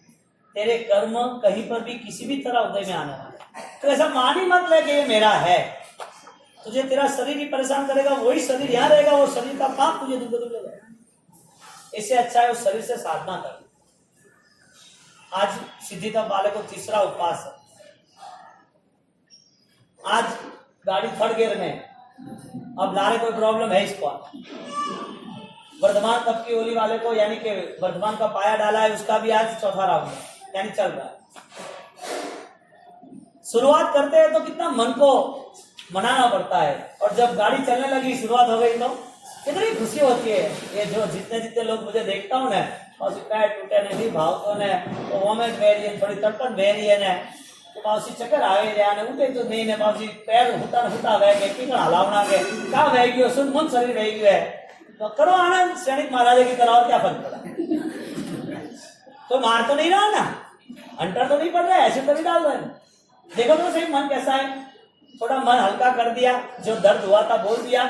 तेरे कर्म कहीं पर भी किसी भी तरह उदय में आने वाले, तो ऐसा मान ही मत ले कि ये मेरा है। तुझे तेरा शरीर ही परेशान करेगा, वही शरीर यहाँ रहेगा, वो शरीर का पाप तुझे दुख देगा। इससे अच्छा है उस शरीर से साधना कर। आज सिद्धिता वाले को तीसरा उपवास है, आज गाड़ी 3rd गियर में, अब ला रहे कोई प्रॉब्लम है इसको। वर्धमान कप की ओली वाले को, यानी कि वर्धमान का पाया डाला है, उसका भी आज 4था राउंड है, यानी चल रहा है। शुरुआत करते हैं तो कितना मन को मनाना पड़ता है, और जब गाड़ी चलने लगी, शुरुआत हो गई, तो कितनी खुशी होती है। ये जो जितने लोग मुझे देखता हूँ ना, पासी पैर टूटे ने भी भाव तो ने वोमेंट वेरी थोड़ी तड़पन वेरी है ने तो पासी चक्कर आवे रे आने उठे तो नहीं ने पासी पैर हुता वे के किकड़ा हलावना के का वे गयो सुन मन शरीर वे गयो है तो करो आनंद सैनिक महाराज की तरह क्या फर्क पड़ा तो मार तो नहीं रहा ना अंटर तो नहीं पड़ रहा है ऐसे तो नहीं डाल रहे देखो तो सही मन कैसा है थोड़ा मन हल्का कर दिया जो दर्द हुआ था बोल दिया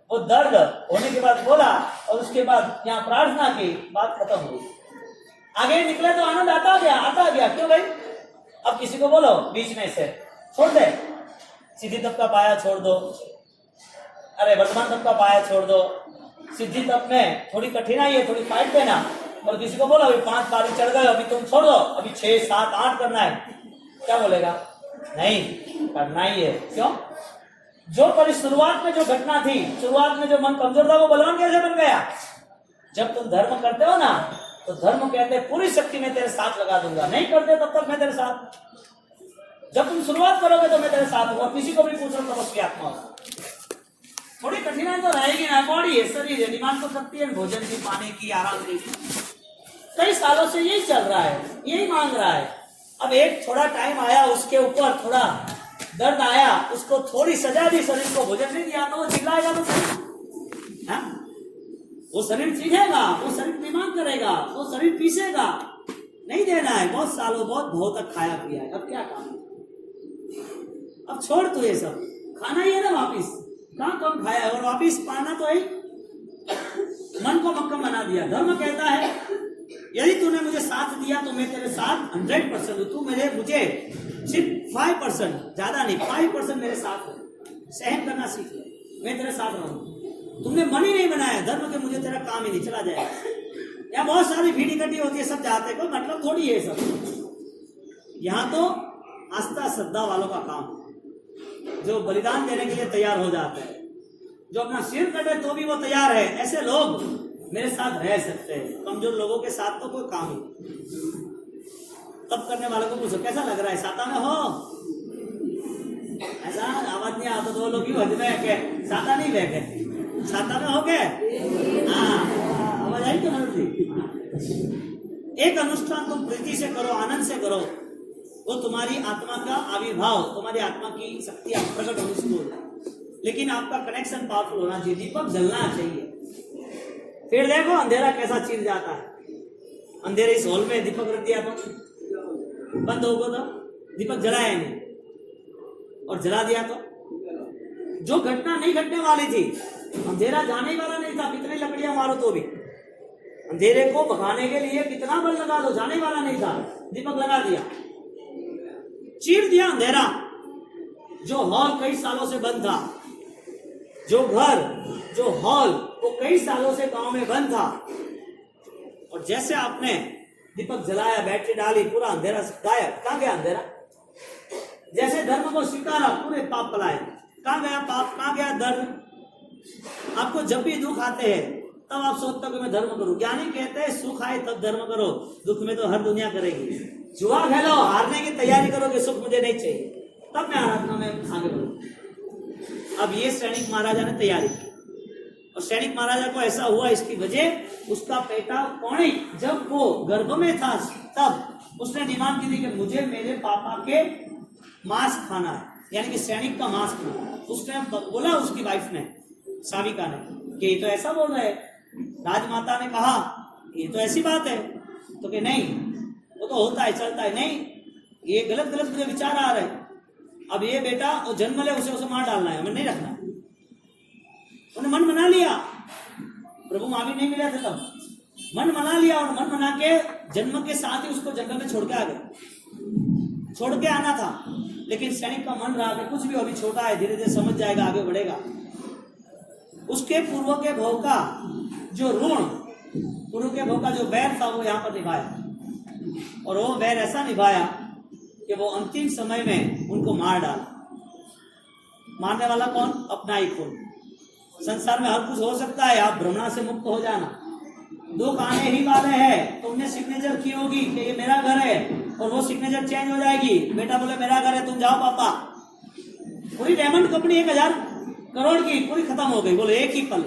वो दर्द होने के बाद बोला और उसके बाद यहाँ प्रार्थना की बात खत्म हुई आगे निकले तो आनंद आता गया क्यों भाई अब किसी को बोलो बीच में से छोड़ दे सीधी तप का पाया छोड़ दो अरे वर्तमान तप का पाया छोड़ दो सिद्धि तप में थोड़ी कठिनाई है थोड़ी फाइट देना और किसी को बोलो अभी 5 बारी चढ़ गए अभी तुम छोड़ दो अभी 6, 7, 8 करना है क्या बोलेगा नहीं करना ही है क्यों जो पर शुरुआत में जो घटना थी शुरुआत में जो मन कमजोर था वो बलवान कैसे बन गया जब तुम धर्म करते हो ना तो धर्म कहते हैं पूरी शक्ति में तेरे साथ लगा दूंगा नहीं करते तब तक मैं तेरे साथ जब तुम शुरुआत करोगे तो मैं तेरे साथ हूँ किसी को भी पूछ रहा तपस्वी आत्मा होगा थोड़ी कठिनाई तो रहेगी ना बॉडी है शरीर है डिमांड तो करती है भोजन की पानी की आराम की कई सालों से यही चल रहा है यही मांग रहा है अब एक थोड़ा टाइम आया उसके ऊपर थोड़ा दर्द आया उसको थोड़ी सजा दी शरीर को भोजन नहीं दिया तो वो चिल्लाएगा तो सही वो शरीर चीखेगा वो शरीर डिमांड करेगा वो शरीर पीसेगा नहीं देना है बहुत सालों बहुत तक खाया पिया है अब क्या काम अब छोड़ तो ये सब खाना ही है ना वापिस कहाँ कम खाया है और वापिस पाना तो है मन को मक्कम बना दिया धर्म कहता है यदि तूने मुझे साथ दिया तो मैं तेरे साथ 100% हूं तू मुझे सिर्फ 5% ज्यादा नहीं 5% मेरे साथ हो सहन करना सीख ले मैं तेरे साथ रहूं तुमने मन ही नहीं बनाया धर्म के मुझे तेरा काम ही नहीं चला जाएगा यहाँ बहुत सारी भीड़ इकट्ठी होती है सब चाहते कोई मतलब थोड़ी है सब यहाँ तो आस्था श्रद्धा वालों का काम जो बलिदान देने के लिए तैयार हो जाता है जो अपना सिर कटे तो भी वो तैयार है ऐसे लोग मेरे साथ रह सकते हैं कमजोर लोगों के साथ तो कोई काम ही तब करने वालों को पूछो कैसा लग रहा है साता में हो ऐसा आवाज नहीं आता तो लोग क्यों के साता नहीं बैठे साता में हो गए आवाज आई तो जी एक अनुष्ठान तुम प्रीति से करो आनंद से करो वो तुम्हारी आत्मा का आविर्भाव तुम्हारी आत्मा की शक्ति प्रकट होनी शुरू हो जाए लेकिन आपका कनेक्शन पावरफुल होना चाहिए दीपक जलना चाहिए फिर देखो अंधेरा कैसा चीर जाता है अंधेरे इस हॉल में दीपक रख दिया तो बंद हो गया तो दीपक जलाया नहीं और जला दिया तो जो घटना नहीं घटने वाली थी अंधेरा जाने वाला नहीं था कितनी लकड़ियां मारो तो भी अंधेरे को भगाने के लिए कितना बल लगा दो जाने वाला नहीं था दीपक लगा दिया चीर दिया अंधेरा जो हॉल कई सालों से बंद था जो घर जो हॉल वो कई सालों से गांव में बंद था और जैसे आपने दीपक जलाया बैटरी डाली पूरा अंधेरा गायब कहाँ गया अंधेरा जैसे धर्म को स्वीकारा पूरे पाप पलाए कहाँ गया पाप कहाँ गया दर्द आपको जब भी दुख आते हैं तब आप सोचते हो कि मैं धर्म करूं ज्ञानी कहते हैं सुख आए तब धर्म करो दुख में तो हर दुनिया करेगी जुआ खेलो हारने की तैयारी करो कि सुख मुझे नहीं चाहिए तब मैं आराधना में आगे बढ़ूं अब ये सैनिक महाराजा ने तैयारी की और सैनिक महाराजा को ऐसा हुआ इसकी वजह उसका बेटा पौणी जब वो गर्भ में था तब उसने डिमांड की थी कि मुझे मेरे पापा के मांस खाना है यानी कि सैनिक का मांस खाना उसने बोला उसकी वाइफ ने साविका ने कि ये तो ऐसा बोल रहे राजमाता ने कहा ये तो ऐसी बात है तो कि नहीं वो तो होता है चलता है नहीं ये गलत मुझे विचार आ रहे हैं अब ये बेटा वो जन्म ले उसे मार डालना है हमें नहीं रखना उन्हें मन बना लिया प्रभु महावीर नहीं मिला था तब मन बना लिया और मन बना के जन्म के साथ ही उसको जंगल में छोड़ के आ गए छोड़ के आना था लेकिन सैनिक का मन रहा कि कुछ भी अभी छोटा है धीरे धीरे समझ जाएगा आगे बढ़ेगा उसके पूर्व के भाव का जो ऋण पूर्व के भाव का जो वैर था वो यहाँ पर निभाया और वो वैर ऐसा निभाया कि वो अंतिम समय में उनको मार डाला मारने वाला कौन अपना ही खून संसार में हर कुछ हो सकता है आप भ्रमणा से मुक्त हो जाना दुख आने ही वाले हैं तुमने सिग्नेचर की होगी कि ये मेरा घर है और वो सिग्नेचर चेंज हो जाएगी बेटा बोले मेरा घर है तुम जाओ पापा पूरी डायमंड कंपनी 1000 करोड़ की पूरी खत्म हो गई बोले एक ही पल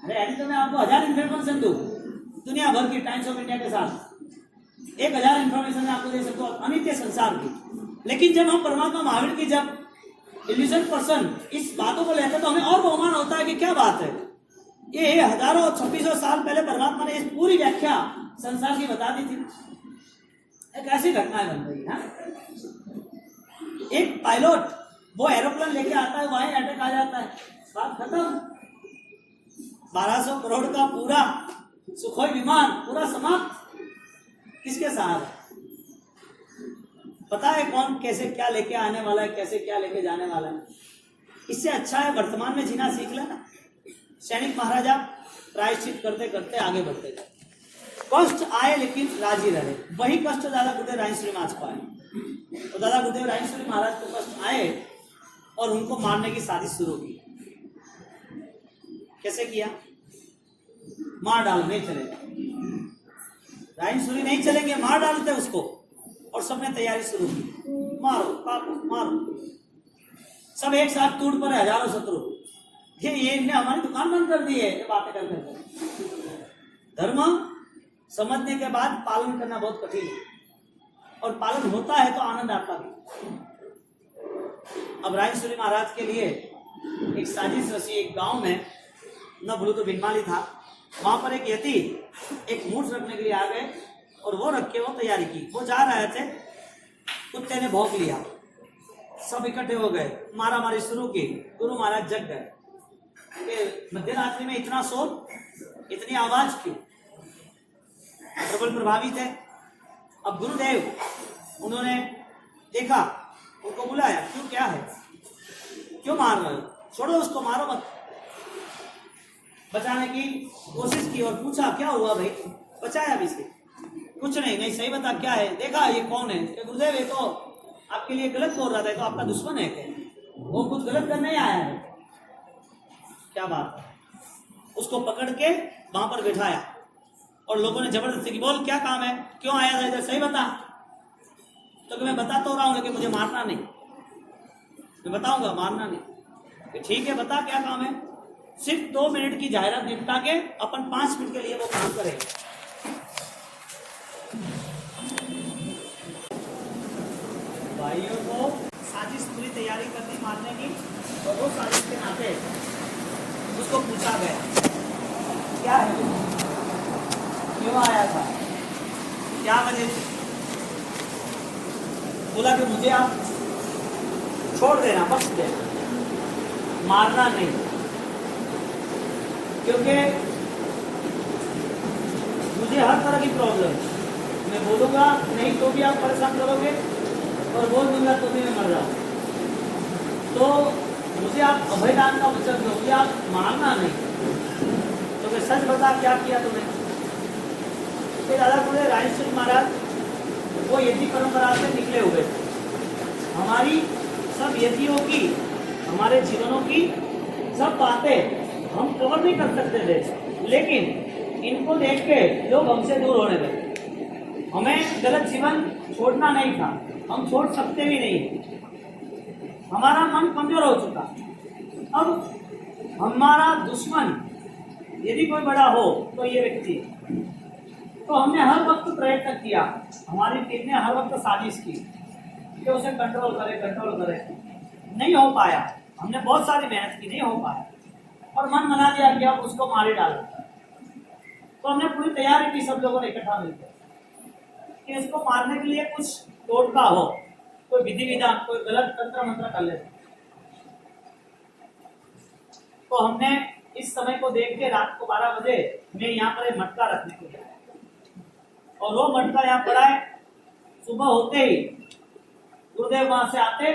अरे तो मैं आपको 1000 इन्फॉर्मेशन दूं दुनिया भर की टाइम्स ऑफ इंडिया के साथ 1000 इंफॉर्मेशन मैं आपको दे सकता हूँ अनित्य संसार की। लेकिन जब हम परमात्मा महावीर की जब इल्यूजन पर्सन इस बातों को लेते हैं तो हमें और बहुमान होता है कि क्या बात है, ये हजारों 2600 साल पहले परमात्मा ने इस पूरी व्याख्या संसार की बता दी थी। एक ऐसी घटनाएं बन रही है। एक पायलट वो एरोप्लेन लेके आता है, वहीं अटैक आ जाता है, बात खत्म। 1200 करोड़ का पूरा सुखोई विमान पूरा समाप्त। किसके सहारे? पता है कौन कैसे क्या लेके आने वाला है, कैसे क्या लेके जाने वाला है। इससे अच्छा है वर्तमान में जीना सीख लेना। सैनिक महाराजा प्रायश्चित करते करते आगे बढ़ते गए। कष्ट आए लेकिन राजी रहे। वही कष्ट दादा गुरुदेव रायश्री महाराज को आए। तो दादा गुरुदेव रायश्री महाराज को कष्ट आए और उनको मारने की साजिश शुरू की। कैसे किया? मार डाल, नहीं चलेगा, रायश्री नहीं चलेंगे, मार डालते उसको। और सबने तैयारी शुरू की, मारो काटो मारो। सब एक साथ टूट पड़े, हजारों शत्रु। ये इनने हमारी दुकान बंद कर दी है, ये बातें करते। धर्म समझने के बाद पालन करना बहुत कठिन है, और पालन होता है तो आनंद आता भी। अब रायश्री महाराज के लिए एक साजिश रची। एक गांव में न भूलो तो बिनमाली था, वहां पर एक यति एक मूर्त रखने के लिए आ गए और वो रख के वो तैयारी की। वो जा रहे थे, कुत्ते ने भौंक लिया, सब इकट्ठे हो गए, मारा मारी शुरू की। गुरु महाराज जग गए। मध्य रात्रि में इतना शोर, इतनी आवाज क्यों? प्रबल प्रभावित है। अब गुरुदेव उन्होंने देखा, उनको बुलाया, क्यों क्या है, क्यों मार रहे हो, छोड़ो उसको, मारो मत। बचाने की कोशिश की और पूछा क्या हुआ भाई, बचाया भी से? कुछ नहीं, नहीं सही बता क्या है। देखा ये कौन है? गुरुदेव ये तो आपके लिए गलत बोल रहा था, तो आपका दुश्मन है क्या? वो कुछ गलत करने आया है। क्या बात है? उसको पकड़ के वहां पर बिठाया और लोगों ने जबरदस्ती की, बोल क्या काम है, क्यों आया था इधर, सही बता। तो मैं बता तो रहा हूं लेकिन मुझे मारना नहीं। मैं बताऊंगा, मारना नहीं। ठीक है बता क्या काम है। सिर्फ 2 मिनट की जाहिरात निपटा के अपन 5 मिनट के लिए वो काम करेंगे। भाइयों को साजिश पूरी तैयारी करनी मारने की, और वो साजिश के नाते उसको पूछा गया क्या है, क्यों आया था, क्या वजह थी। बोला कि मुझे आप छोड़ देना, बख्श देना, मारना नहीं, क्योंकि मुझे हर तरह की प्रॉब्लम है। मैं बोलूँगा नहीं तो भी आप परेशान करोगे, और बोल दूंगा तो भी मैं मर जाऊँ। तो मुझे आप अभयदान का वचन दो, मुझे आप मारना नहीं। तो मैं सच बता क्या किया तुमने। फिर दादा गुरुदेव रायश्री महाराज वो यति परंपरा से निकले हुए थे। हमारी सब यतियों की, हमारे जीवनों की सब बातें हम कवर नहीं कर सकते थे, लेकिन इनको देख के लोग हमसे दूर होने लगे। हमें गलत जीवन छोड़ना नहीं था, हम छोड़ सकते भी नहीं। हमारा मन कमजोर हो चुका। अब हमारा दुश्मन यदि कोई बड़ा हो तो ये व्यक्ति। तो हमने हर वक्त प्रयत्न किया, हमारी टीम ने हर वक्त साजिश की कि उसे कंट्रोल करे, नहीं हो पाया। हमने बहुत सारी मेहनत की, नहीं हो पाया, और मन बना दिया कि अब उसको मारे डालो। तो हमने पूरी तैयारी की, सब लोगों ने इकट्ठा मिलकर कि इसको मारने के लिए कुछ टोटका हो, कोई विधि विधान, कोई गलत तंत्र मंत्र कर लेते। तो हमने इस समय को देख के रात को 12 बजे मैं यहाँ पर एक मटका रखने को गया, और वो मटका यहाँ पड़ा है। सुबह होते ही गुरुदेव वहां से आते,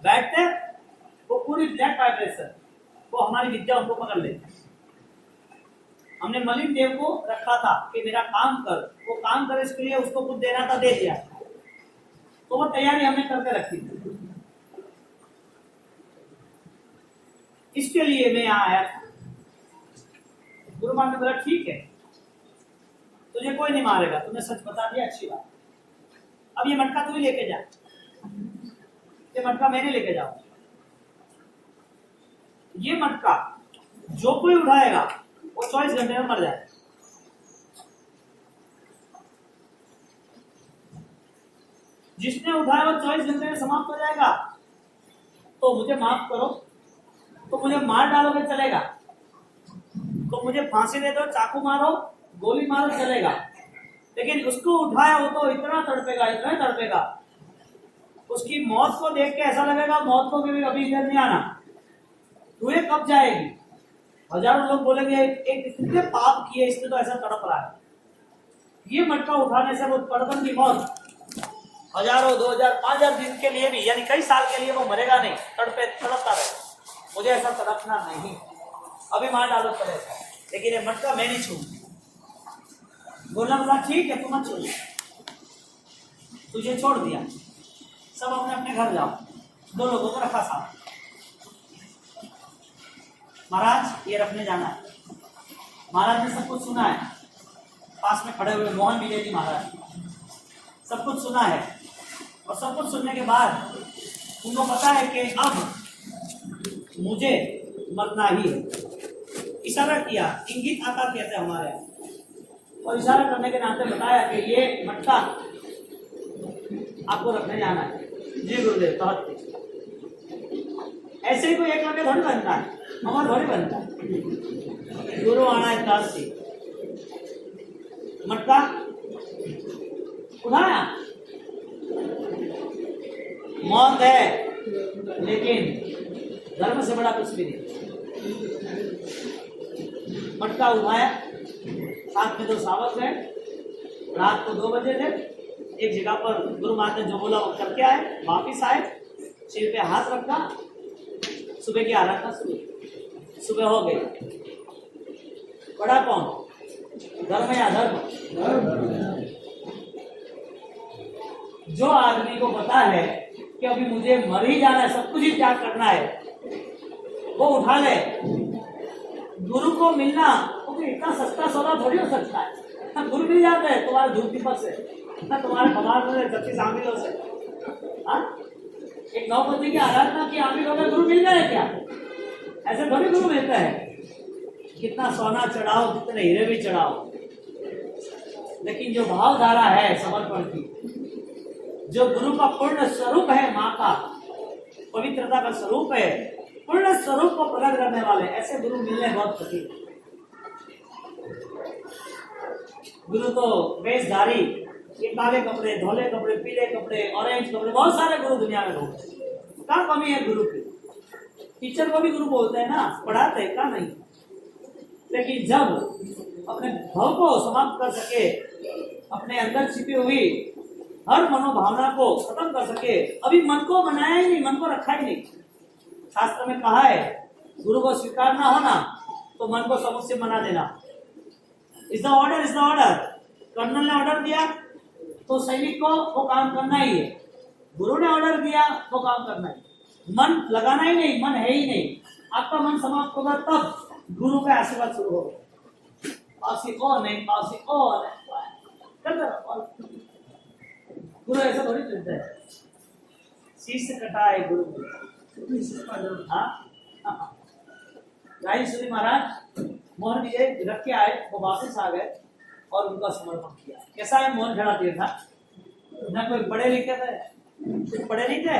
बैठते, वो पूरी ब्लैक वाइब्रेशन वो हमारी विद्या उनको पकड़ लेती। हमने मलिन देव को रखा था कि मेरा काम कर, वो काम करे, इसके लिए उसको कुछ देना था, दे दिया। तो वो तैयारी हमने करके रखी थी। इसके लिए मैं यहाँ आया था। गुरु महाराज ने बोला ठीक है, तुझे कोई नहीं मारेगा, तुमने सच बता दिया, अच्छी बात। अब ये मटका तू ही लेके जा, ये मटका मैंने लेके जाऊं। ये मटका जो कोई उठाएगा वो 24 घंटे में मर जाएगा। जिसने उठाया वो 24 घंटे में समाप्त हो जाएगा। तो मुझे माफ करो, तो मुझे मार डालोगे चलेगा, तो मुझे फांसी दे दो, चाकू मारो, गोली मारो चलेगा, लेकिन उसको उठाया वो तो इतना तड़पेगा, इतना तड़पेगा, उसकी मौत को देख के ऐसा लगेगा मौत को भी अभी इधर नहीं आना, रुए कब जाएगी। हजारों लोग बोलेंगे एक कितने पाप किए इसने तो ऐसा तड़प रहा है। ये मटका उठाने से वो तड़पन की मौत हजारों 2000 5000 दिन के लिए भी, यानी कई साल के लिए वो मरेगा नहीं, तड़पता रहेगा। मुझे ऐसा तड़पना नहीं, अभी मार डालो पड़ेगा, लेकिन ये मटका मैं नहीं छू। बोलना बोला ठीक है तुम मत छू, तुझे छोड़ दिया, सब अपने अपने घर जाओ। 2 लोगों को रखा साथ, महाराज ये रखने जाना है। महाराज ने सब कुछ सुना है, पास में खड़े हुए मोहन विजय महाराज सब कुछ सुना है, और सब कुछ सुनने के बाद उनको पता है कि अब मुझे मरना ही है। इशारा किया, इंगित आकार कहते हैं हमारे, और इशारा करने के नाते बताया कि ये मटका आपको रखने जाना है। जी गुरुदेव कहते ऐसे ही कोई एक लगे थोड़ी बनता है, हमारा थोड़ी बनता है। गुरु आना है काशी, मटका उठाया, मौत है, लेकिन धर्म से बड़ा कुछ भी नहीं। मटका उठाया, साथ में 2 सावक गए, रात को 2 बजे थे, एक जगह पर गुरु महाराज ने जो बोला वो करके आए, वापिस आए, सिर पे हाथ रखा, सुबह की आराधना शुरू, सुबह हो गई। बड़ा कौन, धर्म या धर्म? जो आदमी को पता है कि अभी मुझे मर ही जाना है, सब कुछ ही त्याग करना है, वो उठा ले। गुरु को मिलना तो इतना सस्ता सौदा थोड़ी हो सकता है। ना गुरु मिल जाते हैं तुम्हारे धूप दीपक से, ना तुम्हारे भगवान से, सच्ची आमिलों से। एक नौपति की आराधना की आमिलों में गुरु मिल जाए क्या? ऐसे थोड़ी गुरु मिलता है। कितना सोना चढ़ाओ, कितने हीरे भी चढ़ाओ, लेकिन जो भावधारा है समर्पण की, जो गुरु का पूर्ण स्वरूप है, माँ का पवित्रता का स्वरूप है, पूर्ण स्वरूप को प्रकट करने वाले ऐसे गुरु मिलने बहुत कठिन। गुरु तो वेशधारी, ये काले कपड़े, धोले कपड़े, पीले कपड़े, ऑरेंज कपड़े, बहुत सारे गुरु दुनिया में लोग। क्या कमी है गुरु की? टीचर को भी गुरु बोलते हैं ना, पढ़ाते हैं, क्या नहीं। लेकिन जब अपने भाव को समाप्त कर सके, अपने अंदर छिपी हुई हर मनोभावना को खत्म कर सके, अभी मन को बनाया ही नहीं, मन को रखा ही नहीं। शास्त्र में कहा है गुरु को स्वीकारना हो ना तो मन को समुद्र से मना देना। Is the order, is the order. Colonel ने ऑर्डर दिया तो सैनिक को वो काम करना ही है। गुरु ने ऑर्डर दिया वो काम करना है। मन लगाना ही नहीं, मन है ही नहीं। आपका मन समाप्त होगा तब गुरु का आशीर्वाद शुरू होगा। पासी कौन है, पासी कौन है, गुरु ऐसा थोड़ी चलता है। शीश कटाए गुरु। राजेश्वरी महाराज मोहन विजय रख के आए, वो वापस आ गए और उनका समर्पण किया। कैसा है मोहन खड़ा तीर्थ था, ना कोई पढ़े लिखे थे, कुछ पढ़े नहीं थे,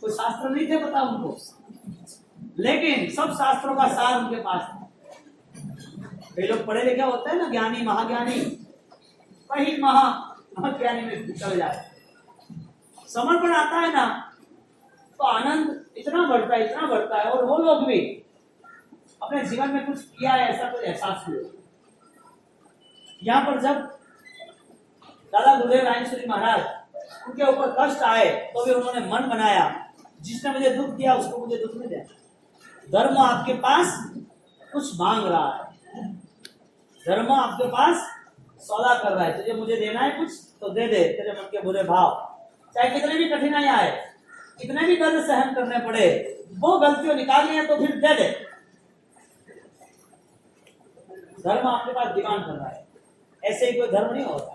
कोई शास्त्र नहीं थे पता उनको, लेकिन सब शास्त्रों का सार उनके पास था। कई लोग पढ़े लिखे होते हैं ना, ज्ञानी महाज्ञानी, कहीं महाज्ञानी में चल जाए। समर्पण आता है ना तो आनंद इतना बढ़ता है, इतना बढ़ता है, और वो लोग भी अपने जीवन में कुछ किया है ऐसा कुछ एहसास हुआ। यहाँ पर जब दादा गुरुदेव राजेश्वरी महाराज उनके ऊपर कष्ट आए तो भी उन्होंने मन बनाया, जिसने मुझे दुख दिया उसको मुझे दुख नहीं दिया। धर्म आपके पास कुछ मांग रहा है, धर्म आपके पास सौदा कर रहा है, तुझे मुझे देना है कुछ तो दे दे। तेरे मन के बुरे भाव, चाहे कितने भी कठिनाई आए, कितने भी दर्द सहन करने पड़े, वो गलतियों निकालनी है तो फिर दे दे। धर्म आपके पास डिमांड कर रहा है, ऐसे ही कोई धर्म नहीं होता।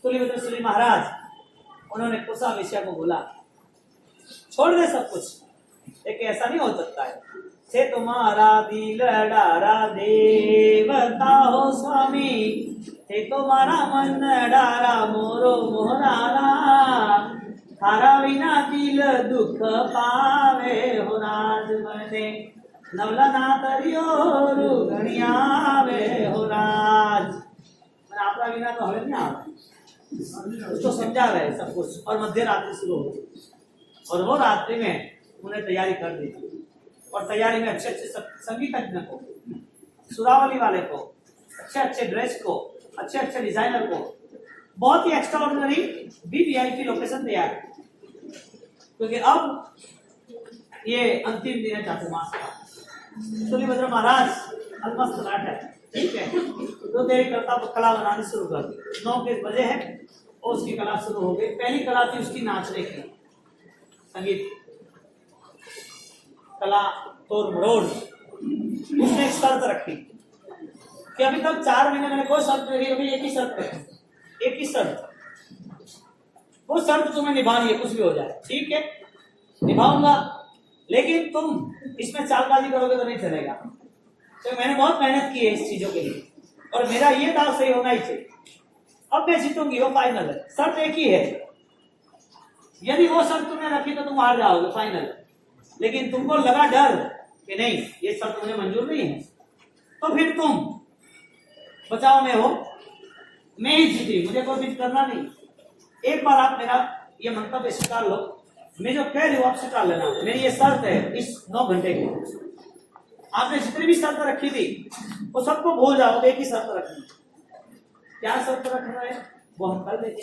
तुलिभद्र सूरी महाराज उन्होंने कुशा विषय को बोला, छोड़ दे सब कुछ, लेकिन ऐसा नहीं हो सकता है। से तुम्हारा दिल डारा देवता हो स्वामी, से तुम्हारा मन डारा मोरो मोरारा, थारा विना दिल दुख पावे हो राज बने, नवला ना तरियो रुगणिया वे हो राज। आपका विना तो हमें नहीं आता, उसको समझा रहे सब कुछ। और मध्य रात्रि शुरू होती और वो रात्रि में उन्हें तैयारी कर दी और तैयारी में अच्छे अच्छे संगीतज्ञ को, सुरावली वाले को, अच्छे अच्छे ड्रेस को, अच्छे अच्छे डिजाइनर को, बहुत ही एक्स्ट्रा ऑर्डिनरी वीवीआईपी लोकेशन तैयार, क्योंकि अब ये अंतिम दिन है चातुर्मास का। सूर्यभद्र महाराज अलमस्त बैठे, ठीक है, तो देरी करता कला बनानी शुरू कर दी। 9 बजे है और उसकी कला शुरू हो गई। पहली कला थी उसकी नाचने की, संगीत कला तोड़ मरोड़। उसने एक शर्त रखी कि अभी तक 4 महीने मैंने कोई शर्त नहीं, अभी एक ही शर्त रखी, एक ही शर्त, वो शर्त तुम्हें निभानी है, कुछ भी हो जाए, ठीक है निभाऊंगा, लेकिन तुम इसमें चालबाजी करोगे तो नहीं चलेगा। तो मैंने बहुत मेहनत की है इस चीजों के लिए और मेरा ये दाव सही होना ही चाहिए। अब मैं जीतूंगी, वो फाइनल है, शर्त एक ही है। यदि वो शर्त तुमने रखी तो तुम हार जाओगे, फाइनल। लेकिन तुमको लगा डर कि नहीं ये शर्त मुझे मंजूर नहीं है, तो फिर तुम बचाव में हो, मैं ही जीती, मुझे कोई भी करना नहीं। एक बार आप मेरा ये मंतव्य स्वीकार लो, मैं जो कह रही हूँ आप स्वीकार लेना। मेरी ये शर्त है इस 9 घंटे की। आपने जितनी भी शर्त रखी थी वो सबको भूल जाओ, एक ही शर्त रखनी। क्या शर्त रखना है वो हम कर देंगे।